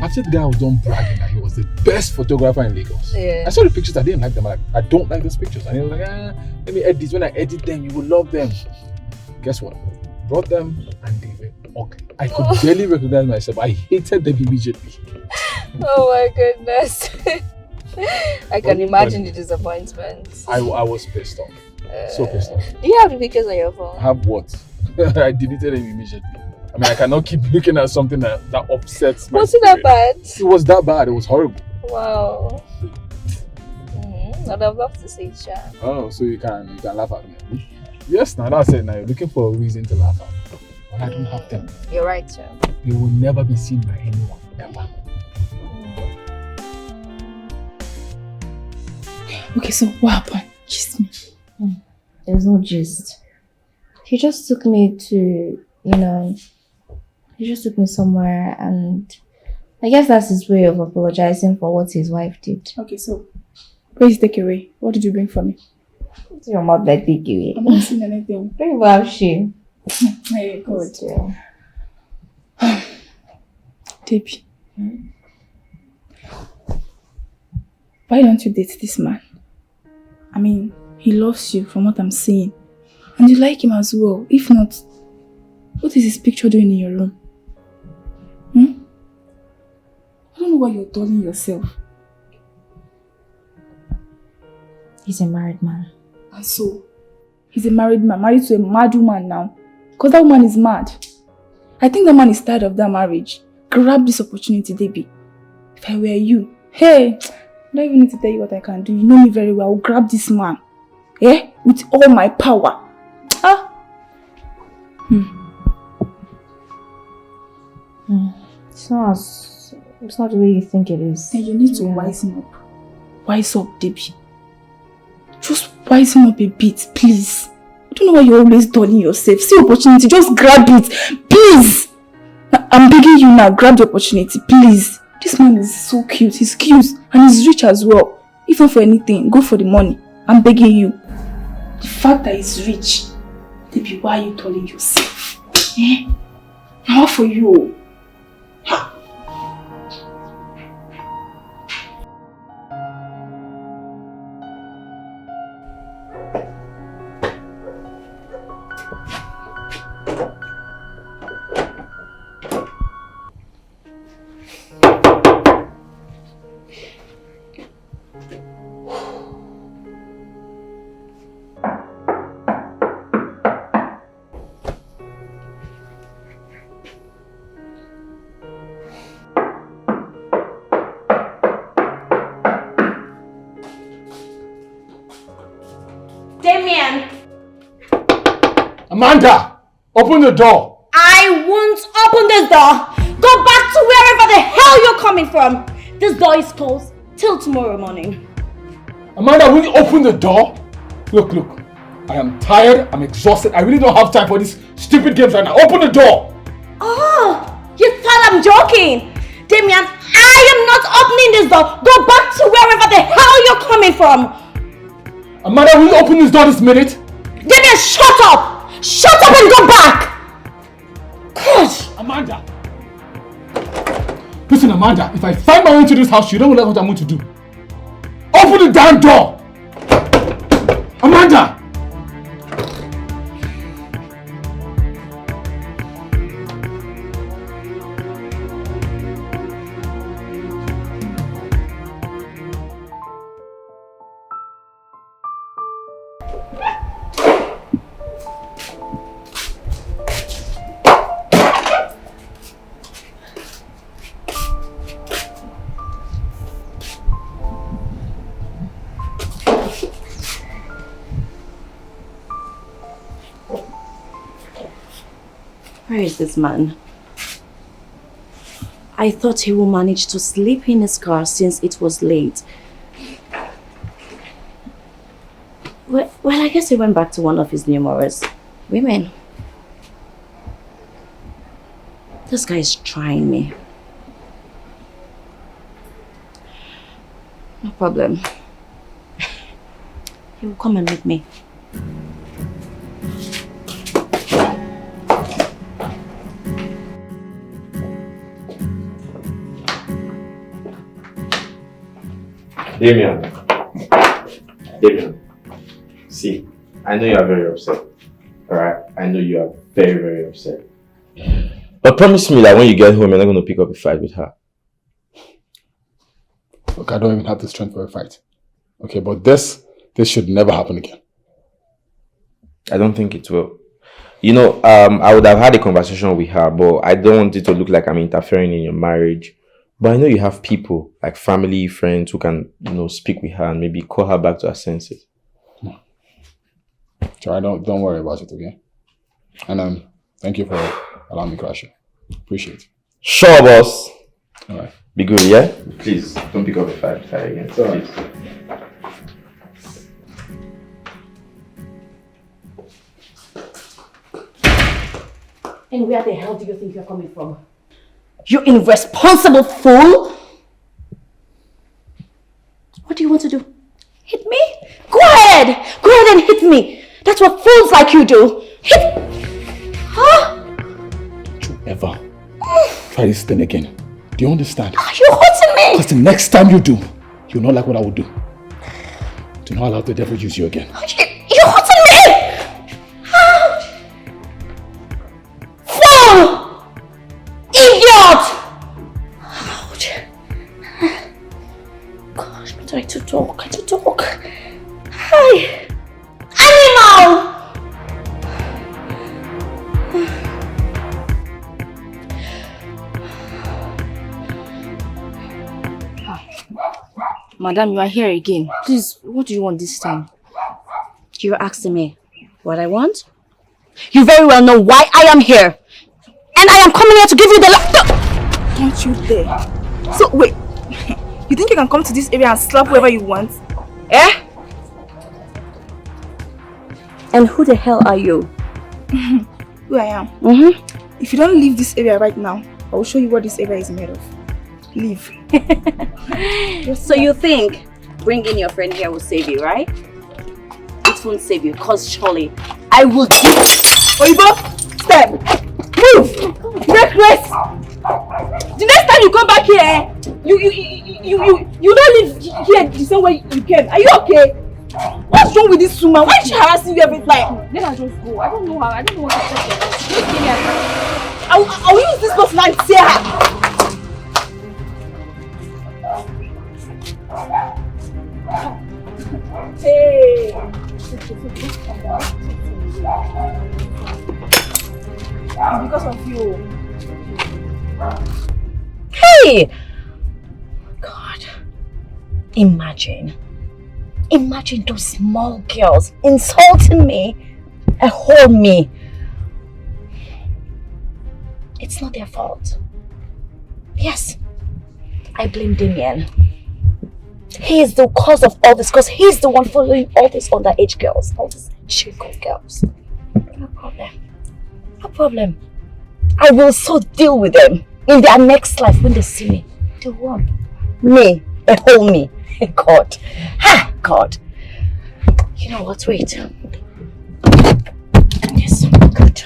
After the guy was done bragging that he was the best photographer in Lagos, I saw the pictures, I didn't like them. I'm like, I don't like those pictures. And he was like, let me edit these. When I edit them, you will love them. Guess what? Brought them and they were ugly. I could barely recognize myself. I hated them immediately. Oh my goodness. I can imagine the disappointment. I was pissed off. So pissed off. Do you have the pictures on your phone? Have what? I deleted them immediately. I mean, I cannot keep looking at something that upsets my Was it that bad? It was that bad. It was horrible. Wow. I'd have loved to see it, Sha. Oh, so you can laugh at me? Yes, now that's it. Now you're looking for a reason to laugh at me. But I don't have them. You're right, Sha. They will never be seen by anyone, ever. Okay, so what happened? Gist me. There's no gist. He just took me to, he just took me somewhere, and I guess that's his way of apologizing for what his wife did. Okay, so where's the takeaway? What did you bring for me? What's your mouth like takeaway? I'm not seeing anything. Very well, she. Hey, good. Debbie. Why don't you date this man? I mean, he loves you from what I'm seeing. And you like him as well. If not, what is his picture doing in your room? I don't know why you're dulling yourself. He's a married man. And so, he's a married man, married to a mad woman now. Because that woman is mad. I think that man is tired of that marriage. Grab this opportunity, Debbie. If I were you, hey, I don't even need to tell you what I can do. You know me very well. I'll grab this man. With all my power. It's not the way you think it is. And you need to wise him up. Wise up, Debbie. Just wise him up a bit, please. I don't know why you're always dulling yourself. See opportunity, just grab it. Please. I'm begging you now, grab the opportunity, please. This man is so cute. He's cute and he's rich as well. Even for anything, go for the money. I'm begging you. The fact that he's rich, Debbie, why are you dulling yourself? Now for you. Damian! Amanda! Open the door! I won't open this door! Go back to wherever the hell you're coming from! This door is closed till tomorrow morning. Amanda, will you open the door? Look. I am tired, I'm exhausted, I really don't have time for these stupid games right now. Open the door! Oh, you thought I'm joking! Damian, I am not not opening this door, go back to wherever the hell you're coming from. Amanda, will you open this door this minute? Damian, shut up! Shut up and go back! God! Amanda! Listen, Amanda, if I find my way into this house, you don't know what I'm going to do. Open the damn door! Amanda! Where is this man? I thought he would manage to sleep in his car since it was late. Well, I guess he went back to one of his numerous women. This guy is trying me. No problem. He will come and meet me. Damian, see, I know you are very upset, alright? I know you are very, very upset. But promise me that when you get home, you're not going to pick up a fight with her. Look, I don't even have the strength for a fight. Okay, but this should never happen again. I don't think it will. You know, I would have had a conversation with her, but I don't want it to look like I'm interfering in your marriage. But I know you have people, like family, friends, who can, speak with her and maybe call her back to her senses. Sure, don't worry about it, okay? And thank you for allowing me to crash you. Appreciate it. Sure, boss. All right. Be good, yeah? Please, don't pick up a fight again. It's all right. And where the hell do you think you're coming from? You irresponsible fool! What do you want to do? Hit me? Go ahead! Go ahead and hit me! That's what fools like you do! Hit! Huh? Don't you ever try this thing again. Do you understand? Are you hurting me? Because the next time you do, you'll not like what I will do. Do not allow the devil use you again. You're hurting me! Ouch! Fool! Idiot! Ouch. Gosh, I'm trying to talk. Hi! Animal! Madam, you are here again. Please, what do you want this time? You're asking me what I want? You very well know why I am here. And I am coming here to give you the Don't you dare. So, wait. You think you can come to this area and slap whoever you want? Eh? And who the hell are you? Who I am? Mm-hmm. If you don't leave this area right now, I will show you what this area is made of. Leave. So you think bringing your friend here will save you, right? It won't save you, because surely I will do. Oibo, step. Move. Break race. The next time you come back here, you don't live here the same way you came. Are you okay? What's wrong with this woman? Why is she harassing you every time? Let her just go. I don't know what to say. I will use this person and tear her. Hey! It's because of you. Hey! God. Imagine those small girls insulting me and hold me. It's not their fault. Yes, I blame Damian. He is the cause of all this because he's the one following all these underage girls, all these chico girls. No problem. I will so deal with them in their next life when they see me. They won. Me? A whole me? God. Ha! God. You know what? Wait. Yes, good.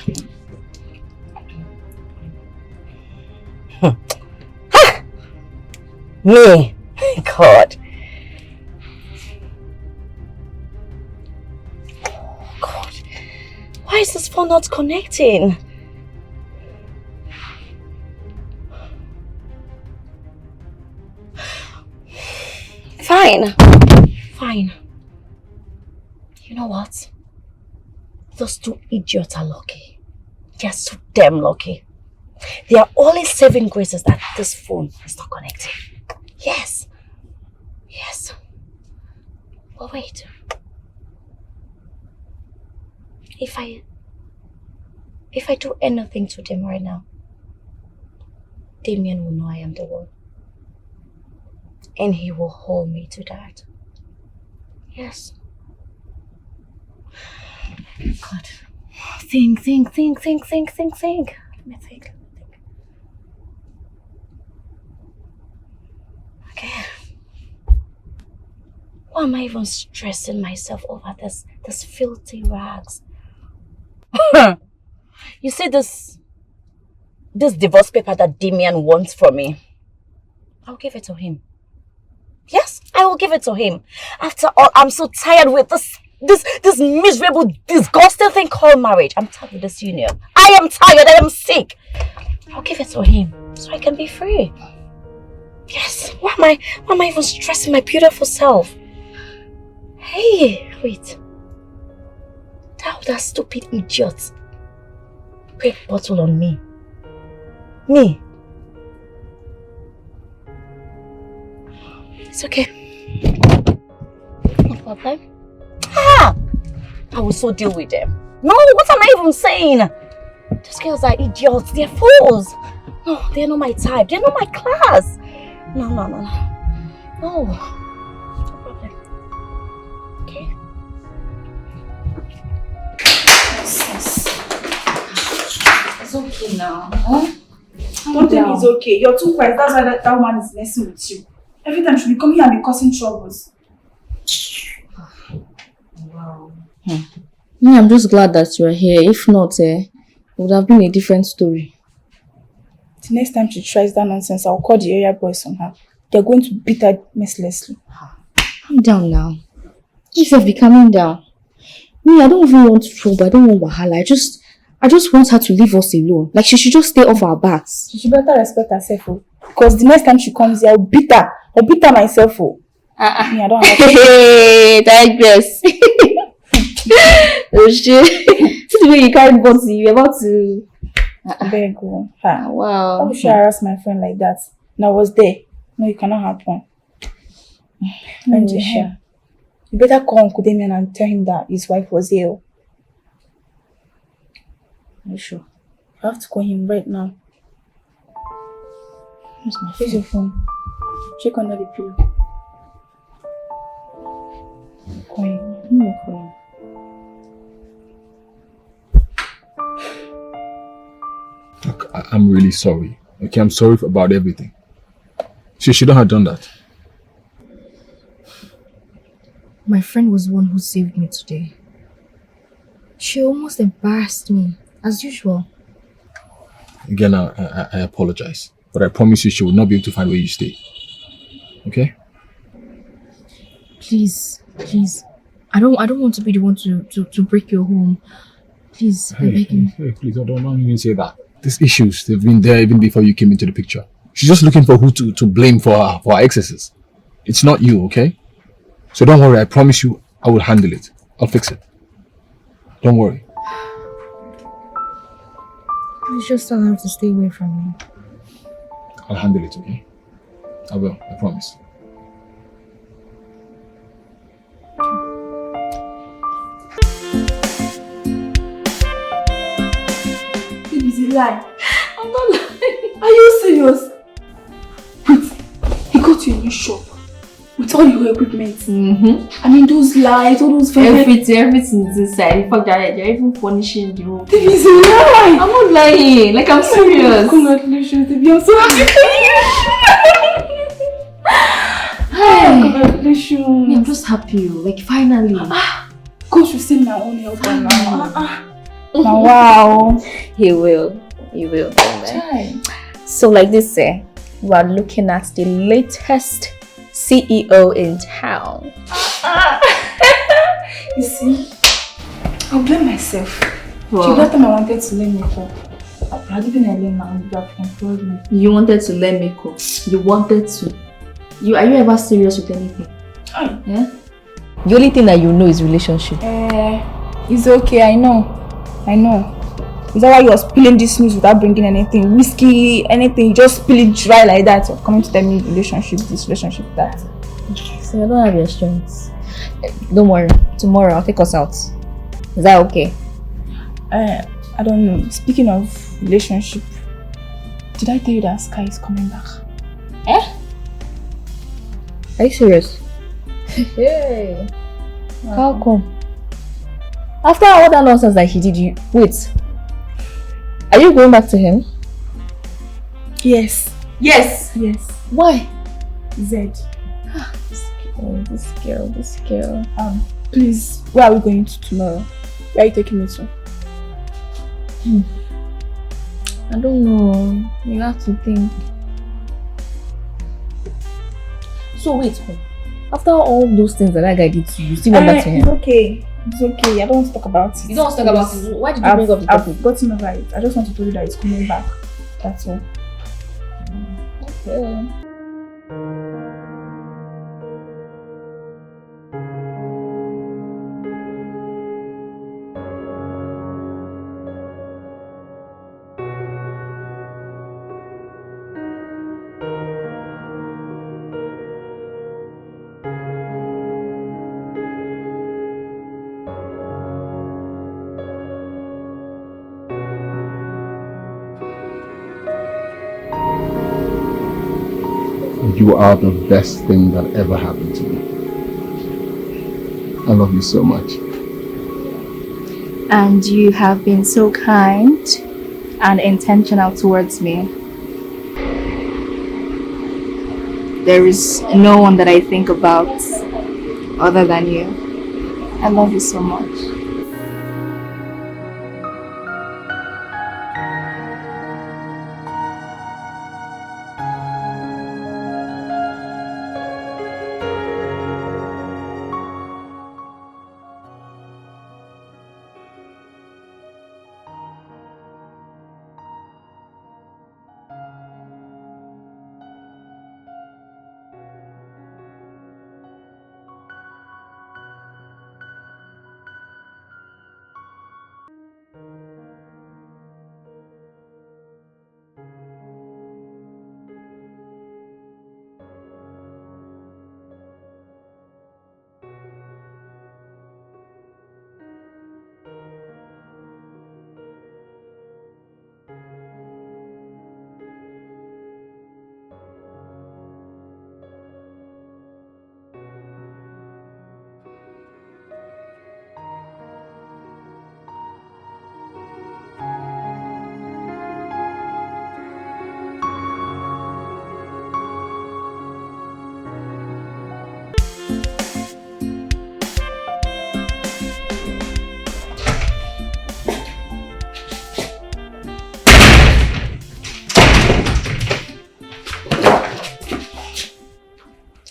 Ha! Me? God. God. Why is this phone not connecting? Fine. Fine. You know what? Those two idiots are lucky. They're so damn lucky. They are only saving graces that this phone is not connecting. Yes. Yes. But wait. If I do anything to them right now, Damian will know I am the one. And he will hold me to that. Yes. God. Think. Let me think. Okay. Why am I even stressing myself over this filthy rags? You see this divorce paper that Damian wants from me? I'll give it to him. Yes, I will give it to him. After all, I'm so tired with this miserable, disgusting thing called marriage. I'm tired with this union. I am tired. I am sick. I'll give it to him so I can be free. Yes. Why am I even stressing my beautiful self? Hey, wait. That stupid idiot break bottle on me. Me. It's okay. No problem. I will so deal with them. No, what am I even saying? These girls are idiots. They're fools. No, they're not my type. They're not my class. No. No problem. Okay. It's okay now. Huh? Don't tell me it's okay. You're too quiet. That's why that man is messing with you. Every time she'll be coming here and be causing troubles. Wow. I'm just glad that you're here. If not, it would have been a different story. The next time she tries that nonsense, I'll call the area boys on her. They're going to beat her mercilessly. Calm down now. You should be calming down. Me, I don't even want trouble. I don't want wahala. I just want her to leave us alone. Like she should just stay off our backs. She should better respect herself, because the next time she comes here, I'll beat her. I'll beat her myself, Me, I don't have to. Hey, digress. Oh shit. See the way you carried body, you're about to... There you go. Wow. Why would she harass my friend like that? And I was there. No, it cannot happen. You better call Uncle Damian and tell him that his wife was ill. Are you sure? I have to call him right now. Where's your phone? Check under the pillow. Call him. Call him. Look, I'm really sorry. Okay, I'm sorry about everything. She shouldn't have done that. My friend was the one who saved me today. She almost embarrassed me, as usual. Again, I apologize. But I promise you she will not be able to find where you stay. Okay? Please. I don't want to be the one to break your home. Please, I beg you. Hey, please, I don't even say that. These issues, they've been there even before you came into the picture. She's just looking for who to blame for her excesses. It's not you, okay? So don't worry, I promise you I will handle it. I'll fix it. Don't worry. Please just tell her to stay away from me. I'll handle it, okay? I will, I promise. It's a lie. I'm not lying. Are you serious? Wait, he got you a new shop with all your equipment. I mean, those lights, all those everything is inside. In fact, they're even furnishing the whole thing. It's a lie. I'm not lying. Like, I'm serious. Congratulations, Damian. I'm so happy for you. just happy, like finally. God should send my own help now. Now, wow. He will. He will. Chai. So like this, we are looking at the latest CEO in town. You see, I'll blame myself. Wow. The last time I wanted to learn makeup, I didn't learn my own job employment. You wanted to learn makeup. You wanted to. Are you ever serious with anything? Yeah? The only thing that you know is relationship. It's okay, I know. Is that why you were spilling this news without bringing anything? Whiskey, anything, you just spill it dry like that. You're coming to tell me relationship this, relationship that. So I don't have your strength. Don't worry. Tomorrow I'll take us out. Is that okay? I don't know. Speaking of relationship, did I tell you that Sky is coming back? Are you serious? Hey. How come? After all that nonsense that he did, you wait. Are you going back to him? Yes. Why? Z. This girl. Please, where are we going to tomorrow? Where are you taking me to? I don't know. You have to think. So wait, after all those things that guy did to you, you still went back to him? It's okay. I don't want to talk about it. You don't want to talk about it? Why did you bring up the topic? I've gotten over it. I just want to tell you that it's coming back. That's all. Okay. You are the best thing that ever happened to me. I love you so much. And you have been so kind and intentional towards me. There is no one that I think about other than you. I love you so much.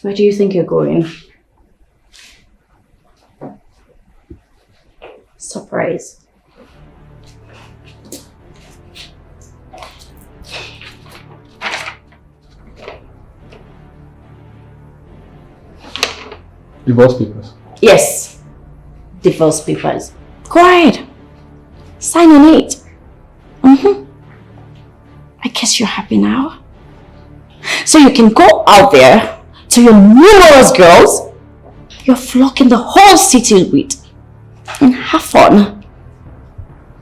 Where do you think you're going? Surprise. Divorce papers. Yes. Divorce papers. Go ahead. Sign on it. I guess you're happy now. So you can go out there to your numerous girls you're flocking the whole city with and have fun.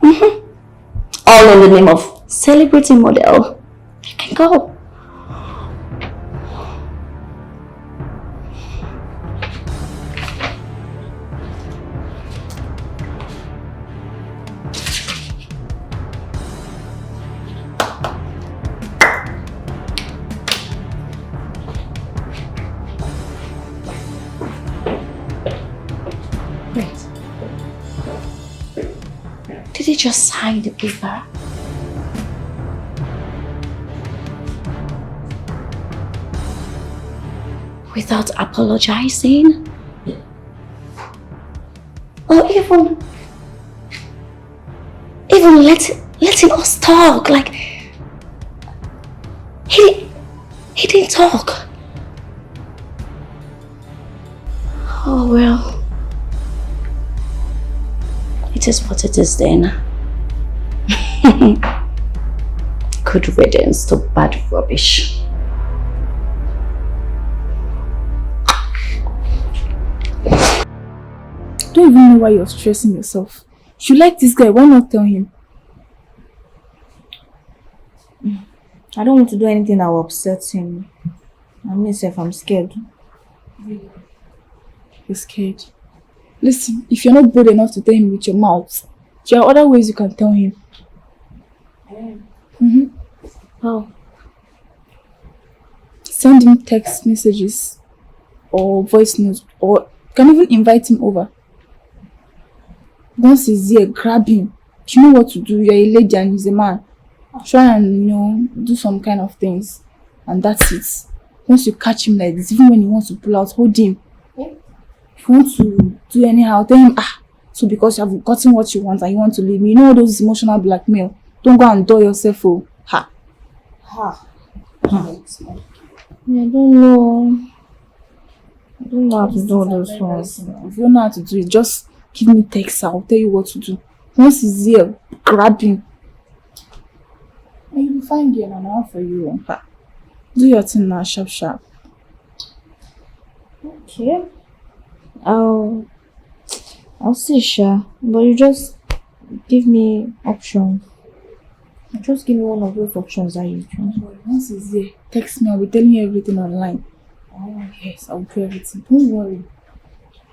All in the name of celebrity model. You can go. just sign the paper? Without apologizing? Or even letting us talk, like he didn't talk. Oh well, it is what it is then. Good riddance to bad rubbish. I don't even know why you're stressing yourself. If you like this guy, why not tell him? I don't want to do anything that will upset him. I myself, I'm scared. You're scared. Listen, if you're not bold enough to tell him with your mouth, there are other ways you can tell him. How? Send him text messages or voice notes, or you can even invite him over. Once he's here, grab him. You know what to do. You're a lady and he's a man. Try and, do some kind of things. And that's it. Once you catch him like this, even when he wants to pull out, hold him. If you want to do anyhow, tell him, so because you have gotten what you want and you want to leave me, you know all those emotional blackmail. Don't go and do yourself, oh. I don't know. I don't know how to do those ones. If you don't know how to do it, just give me text. I'll tell you what to do. Once he's here, grab him. And you'll be fine, girl. And I'll for you. Do your thing now, sharp, sharp. Okay. I'll see, Sha. But you just give me options. Just give me one of those options that you choose. Once he's here, text me. I'll be telling you everything online. Oh, yes, I'll do everything. Don't worry.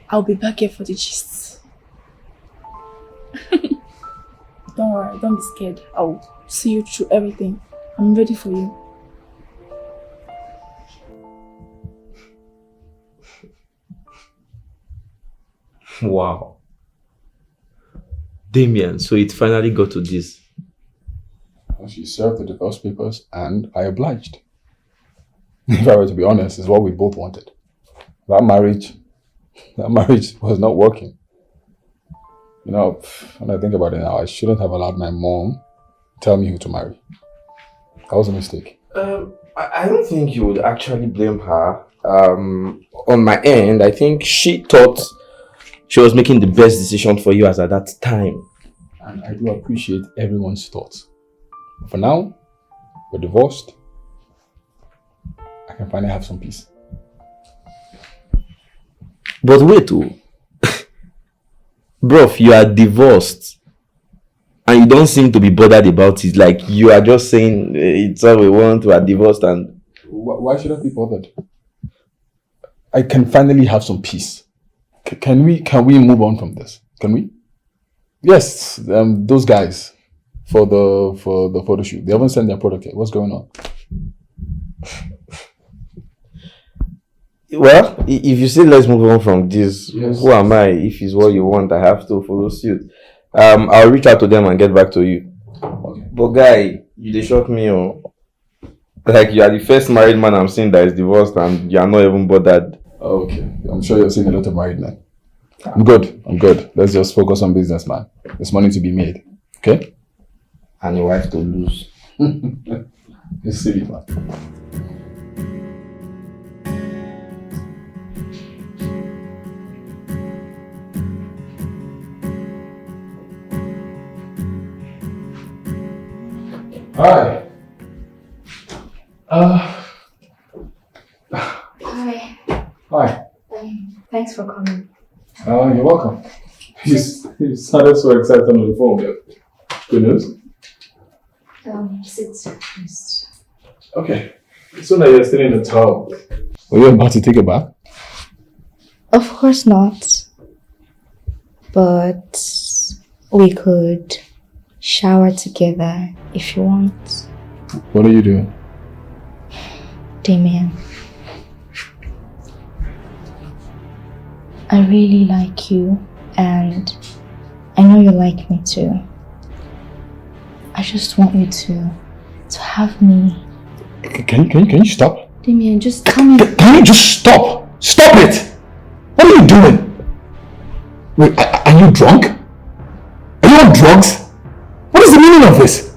I'll be back here for the gist. Don't worry, don't be scared. I'll see you through everything. I'm ready for you. Wow. Damian, so it finally got to this. She served the divorce papers and I obliged. If I were to be honest, it's what we both wanted. That marriage was not working. When I think about it now, I shouldn't have allowed my mom tell me who to marry. That was a mistake. I don't think you would actually blame her. On my end, I think she thought she was making the best decision for you as at that time. And I do appreciate everyone's thoughts. For now, we're divorced. I can finally have some peace. But wait, bro, you are divorced and you don't seem to be bothered about it. Like you are just saying it's all we want, we are divorced and... Why should I be bothered? I can finally have some peace. Can we move on from this? Can we? Yes, those guys for the photo shoot. They haven't sent their product yet. What's going on? Well, if you say let's move on from this, yes. Who am I? If it's what you want, I have to follow suit. I'll reach out to them and get back to you. Okay. But guy, you dey shock me, like you are the first married man I'm seeing that is divorced and you are not even bothered. Okay, I'm sure you're seeing a lot of married men. I'm good. Let's just focus on business, man. There's money to be made, okay? And your wife to lose. You're silly, man. Hi. Hi. Hi. Thanks for coming. You're welcome. You sounded so excited on the phone. Good news? Sit first. Okay. So now you're still in the tub. Were you about to take a bath? Of course not. But we could shower together if you want. What are you doing? Damian, I really like you and I know you like me too. I just want you to have me. Can you stop? Damian, just tell me. Can you just stop? Stop it! What are you doing? Wait, are you drunk? Are you on drugs? What is the meaning of this?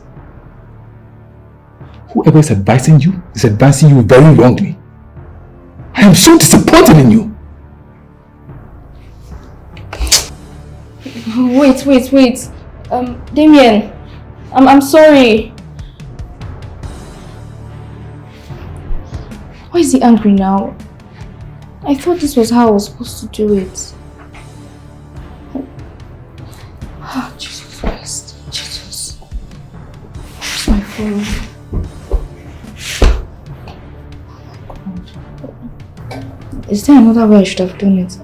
Whoever is advising you is advising you very wrongly. I am so disappointed in you. Wait. Damian, I'm sorry. Why is he angry now? I thought this was how I was supposed to do it. Oh, Jesus Christ. Jesus. Where's my phone? Is there another way I should have done it?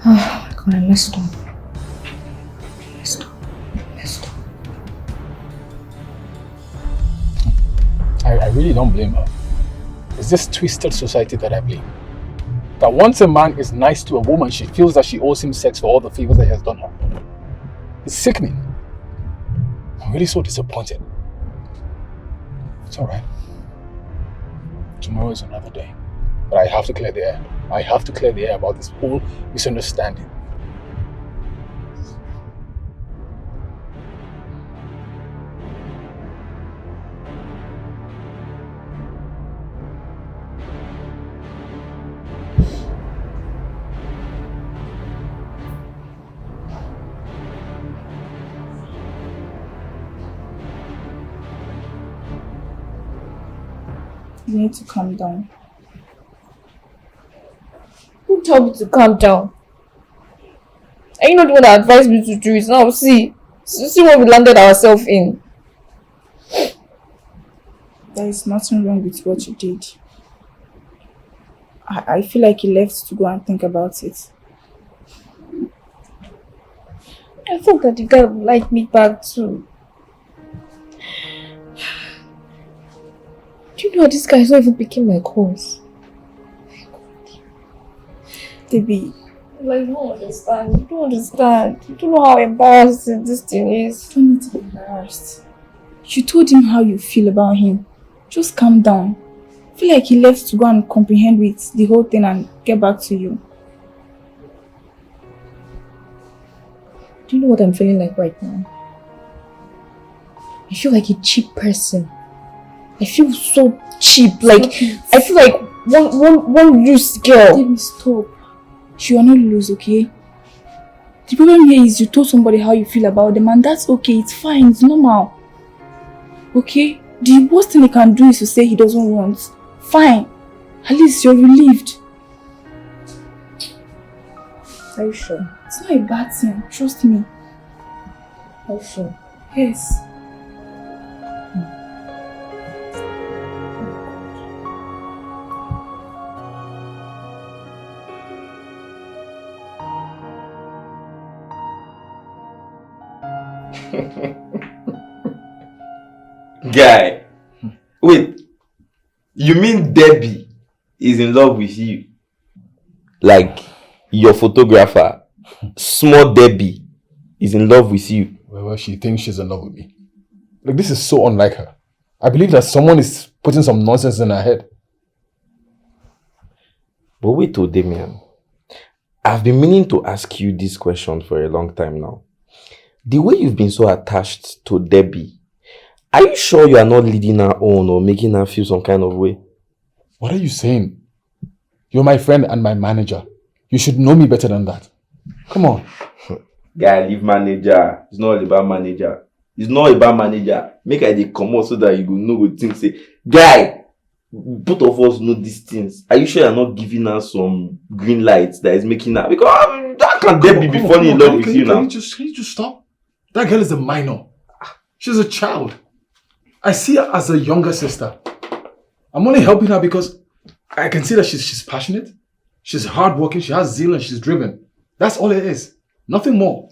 Oh my God, I messed up. I really don't blame her. It's this twisted society that I blame. That once a man is nice to a woman, she feels that she owes him sex for all the favors that he has done her. It's sickening. I'm really so disappointed. It's alright. Tomorrow is another day. But I have to clear the air. I have to clear the air about this whole misunderstanding. You need to calm down. Who told me to calm down? Are you not the one that advised me to do it? Now see what we landed ourselves in. There is nothing wrong with what you did. I feel like you left to go and think about it. I thought that the guy would like me back too. Do you know this guy is not even picking my calls? Debbie, Like, you don't understand. You don't understand. You don't know how embarrassing this thing is. you don't need to be embarrassed. You told him how you feel about him. Just calm down. I feel like he left to go and comprehend with the whole thing and get back to you. Do you know what I'm feeling like right now? I feel like a cheap person. I feel so cheap. Like, I feel like one loose girl. Debbie, stop. You are not loose, okay? The problem here is you told somebody how you feel about them, and that's okay. It's fine. It's normal. Okay? The worst thing he can do is to say he doesn't want. Fine. At least you're relieved. Are you sure? It's not a bad thing. Trust me. Are you sure? Yes. Guy, wait, you mean Debbie is in love with you? Like your photographer, small Debbie, is in love with you? Well, she thinks she's in love with me. Like, this is so unlike her. I believe that someone is putting some nonsense in her head. But wait, Damian, I've been meaning to ask you this question for a long time now. The way you've been so attached to Debbie, are you sure you are not leading her on or making her feel some kind of way? What are you saying? You're my friend and my manager. You should know me better than that. Come on. Guy, leave manager. It's not all about manager. It's not about manager. Make I dey come out so that you go know what things say. Guy, both of us know these things. Are you sure you're not giving her some green lights that is making her? Because that can Debbie be falling in love with you now? Can you just stop? That girl is a minor. She's a child. I see her as a younger sister. I'm only helping her because I can see that she's passionate, she's hardworking, she has zeal, and she's driven. That's all it is. Nothing more.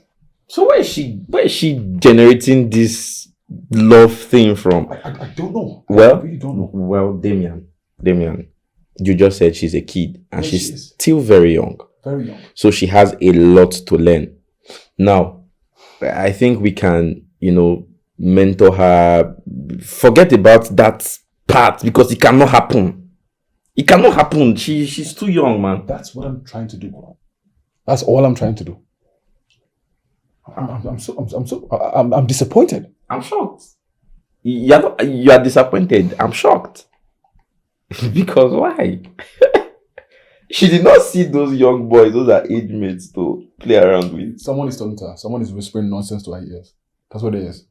So where is she generating this love thing from? I don't know. Well, I really don't know. Well, Damian, You just said she's a kid and Yes, she she's is. still very young. Very young. So she has a lot to learn. Now, I think we can, mentor her. Forget about that part because it cannot happen. It cannot happen. She's too young, man. That's what I'm trying to do. That's all I'm trying to do. I'm disappointed. I'm shocked. You are disappointed. I'm shocked. Because why? She did not see those young boys, those are age mates to play around with. Someone is talking to her. Someone is whispering nonsense to her ears. That's what it is.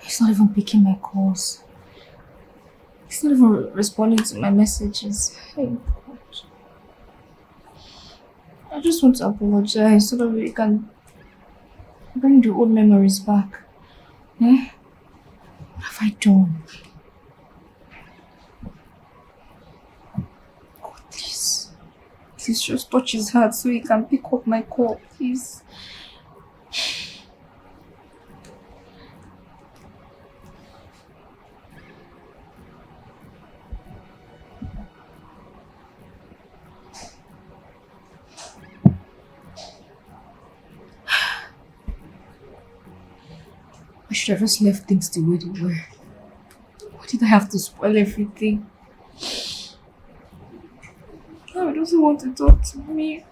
He's not even picking my calls. He's not even responding to my messages. Hey, God. I just want to apologize so that we can bring the old memories back. What have I done? God, please. Please just touch his heart so he can pick up my call, please. I should have just left things the way they were. Why did I have to spoil everything? Now he doesn't want to talk to me.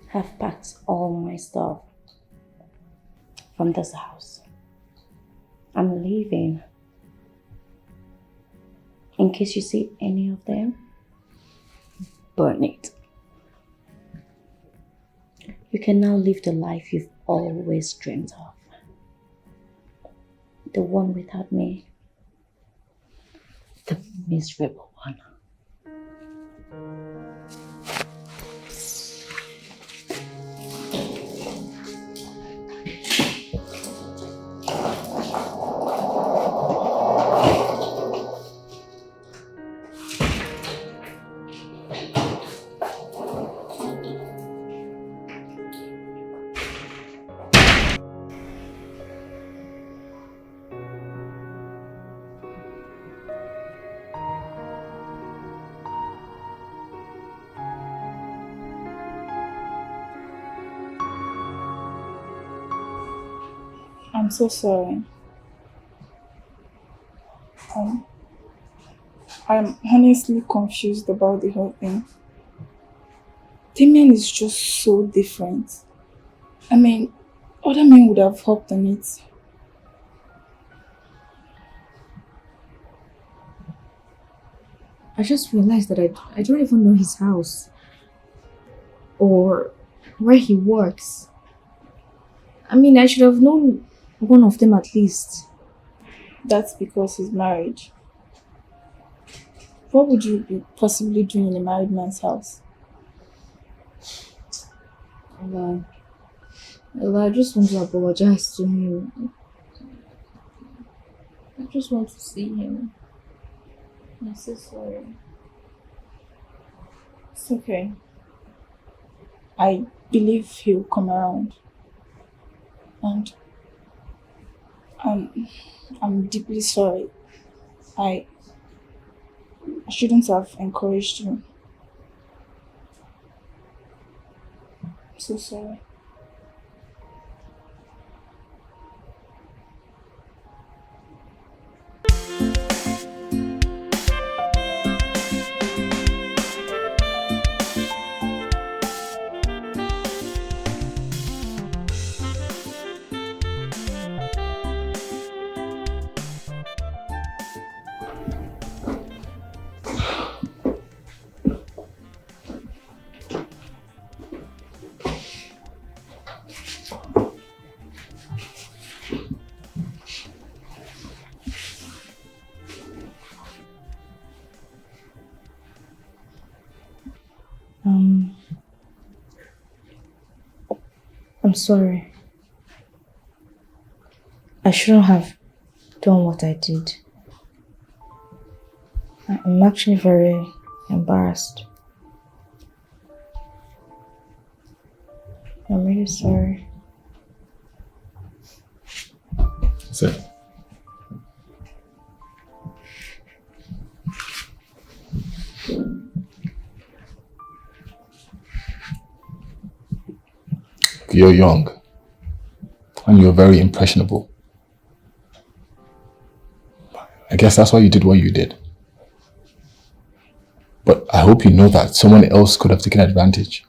have packed all my stuff from this house. I'm leaving. In case you see any of them, burn it. You can now live the life you've always dreamed of. The one without me. The miserable one. I'm so sorry. I'm honestly confused about the whole thing. Damian is just so different. I mean, other men would have hopped on it. I just realized that I don't even know his house or where he works. I mean, I should have known one of them at least. That's because he's married. What would you be possibly doing in a married man's house? Well, I just want to apologize to him. I just want to see him. I'm so sorry. It's okay. I believe he'll come around. And I'm deeply sorry. I shouldn't have encouraged you. I'm so sorry. I'm sorry. I shouldn't have done what I did. I'm actually very embarrassed. I'm really sorry. That's it. You're young and you're very impressionable. I guess that's why you did what you did. But I hope you know that someone else could have taken advantage.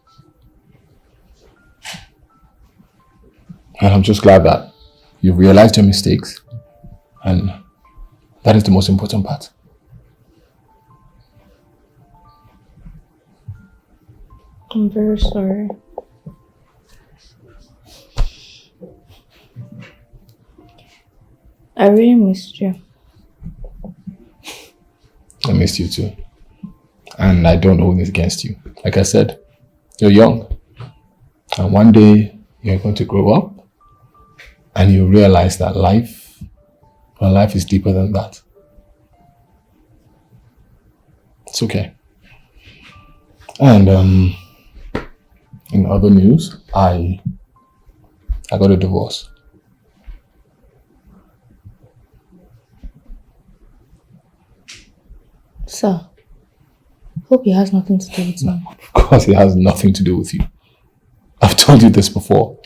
And I'm just glad that you realized your mistakes, and that is the most important part. I'm very sorry. I really missed you. I missed you too. And I don't hold this against you. Like I said, you're young. And one day you're going to grow up and you realize that life is deeper than that. It's okay. And in other news, I got a divorce. Sir, hope it has nothing to do with me. Of course it has nothing to do with you. I've told you this before.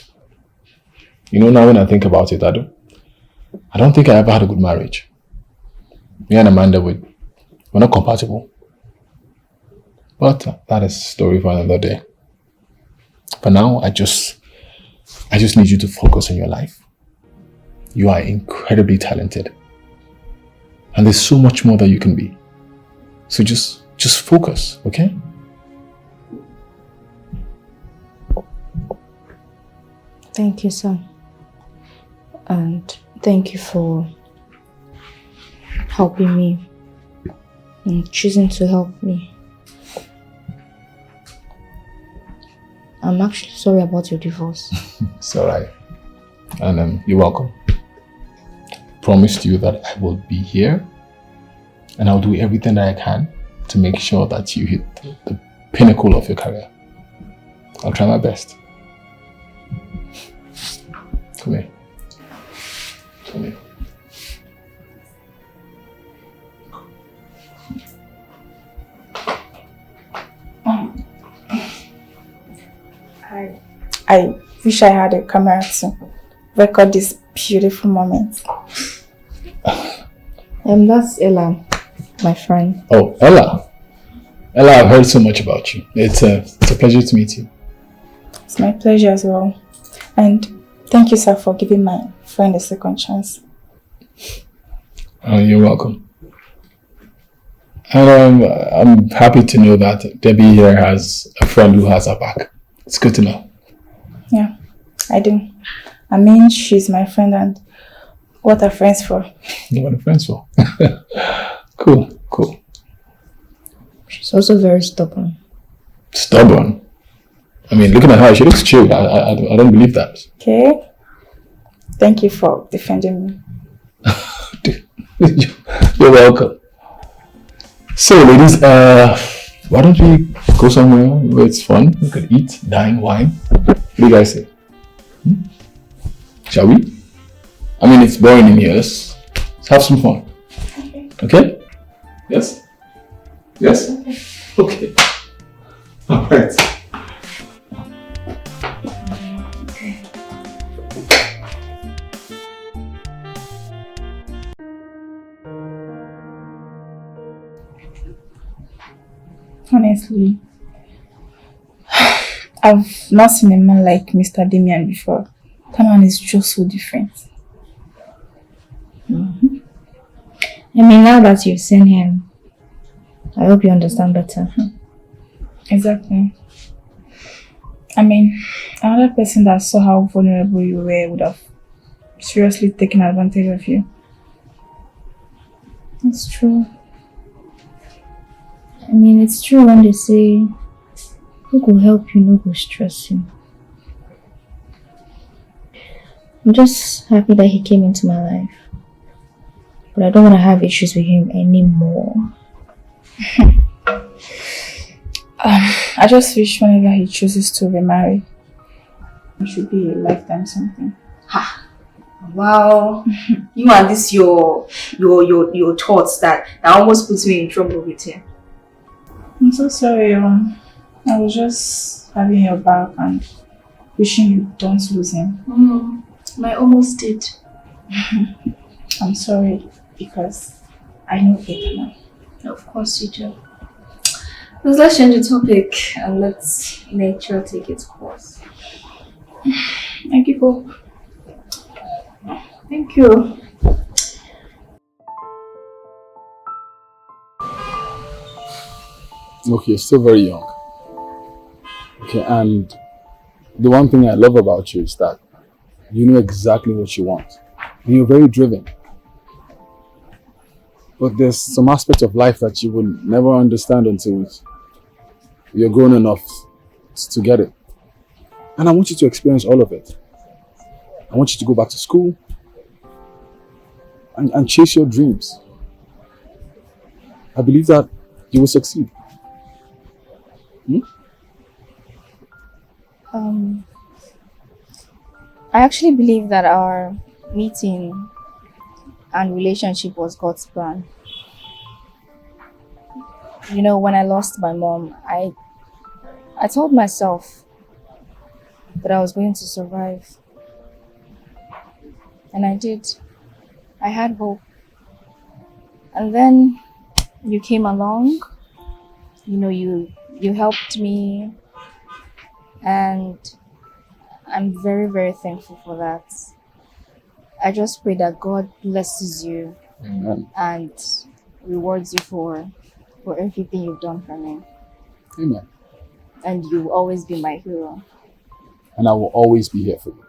You know, now when I think about it, I don't think I ever had a good marriage. Me and Amanda, we're not compatible. But that is a story for another day. For now, I just need you to focus on your life. You are incredibly talented. And there's so much more that you can be. So just focus, okay? Thank you, sir. And thank you for helping me and choosing to help me. I'm actually sorry about your divorce. It's alright. And you're welcome. Promised you that I will be here and I'll do everything that I can to make sure that you hit the pinnacle of your career. I'll try my best. Come here. Come here. I wish I had a camera to record this beautiful moment. That's Ella, my friend. Oh, Ella. Ella, I've heard so much about you. It's a pleasure to meet you. It's my pleasure as well. And thank you, sir, for giving my friend a second chance. Oh, you're welcome. And I'm happy to know that Debbie here has a friend who has her back. It's good to know. Yeah, I do. I mean, she's my friend, and what are friends for? What are friends for? Cool. She's also very stubborn. Stubborn? I mean, looking at her, she looks chill. I don't believe that. Okay. Thank you for defending me. You're welcome. So, ladies, why don't we go somewhere where it's fun? We could eat, dine, wine. What do you guys say? Shall we? I mean, it's boring in here. Let's have some fun. Okay? Yes? Yes? Okay. All right. Honestly, I've not seen a man like Mr. Damian before. That man is just so different. I mean, now that you've seen him, I hope you understand better. Exactly. I mean, another person that saw how vulnerable you were would have seriously taken advantage of you. That's true. I mean, it's true when they say, who could help you, no go stress you. I'm just happy that he came into my life. But I don't want to have issues with him anymore. I just wish whenever he chooses to remarry, it should be a lifetime something. Ha! Wow. You and this your thoughts that almost puts me in trouble with him. I'm so sorry. I was just having your back and wishing you don't lose him. I almost did. I'm sorry because I know better now. Of course you do. Let's change the topic and let's nature take its course. I give up. Thank you. Look, you're still very young. Okay, and the one thing I love about you is that you know exactly what you want. And you're very driven. But there's some aspects of life that you will never understand until you're grown enough to get it. And I want you to experience all of it. I want you to go back to school and chase your dreams. I believe that you will succeed. I actually believe that our meeting and relationship was God's plan. You know, when I lost my mom, I told myself that I was going to survive. And I did. I had hope. And then you came along. You know, you helped me. And I'm very, very thankful for that. I just pray that God blesses you Amen. and rewards you for everything you've done for me. Amen. And you will always be my hero. And I will always be here for you.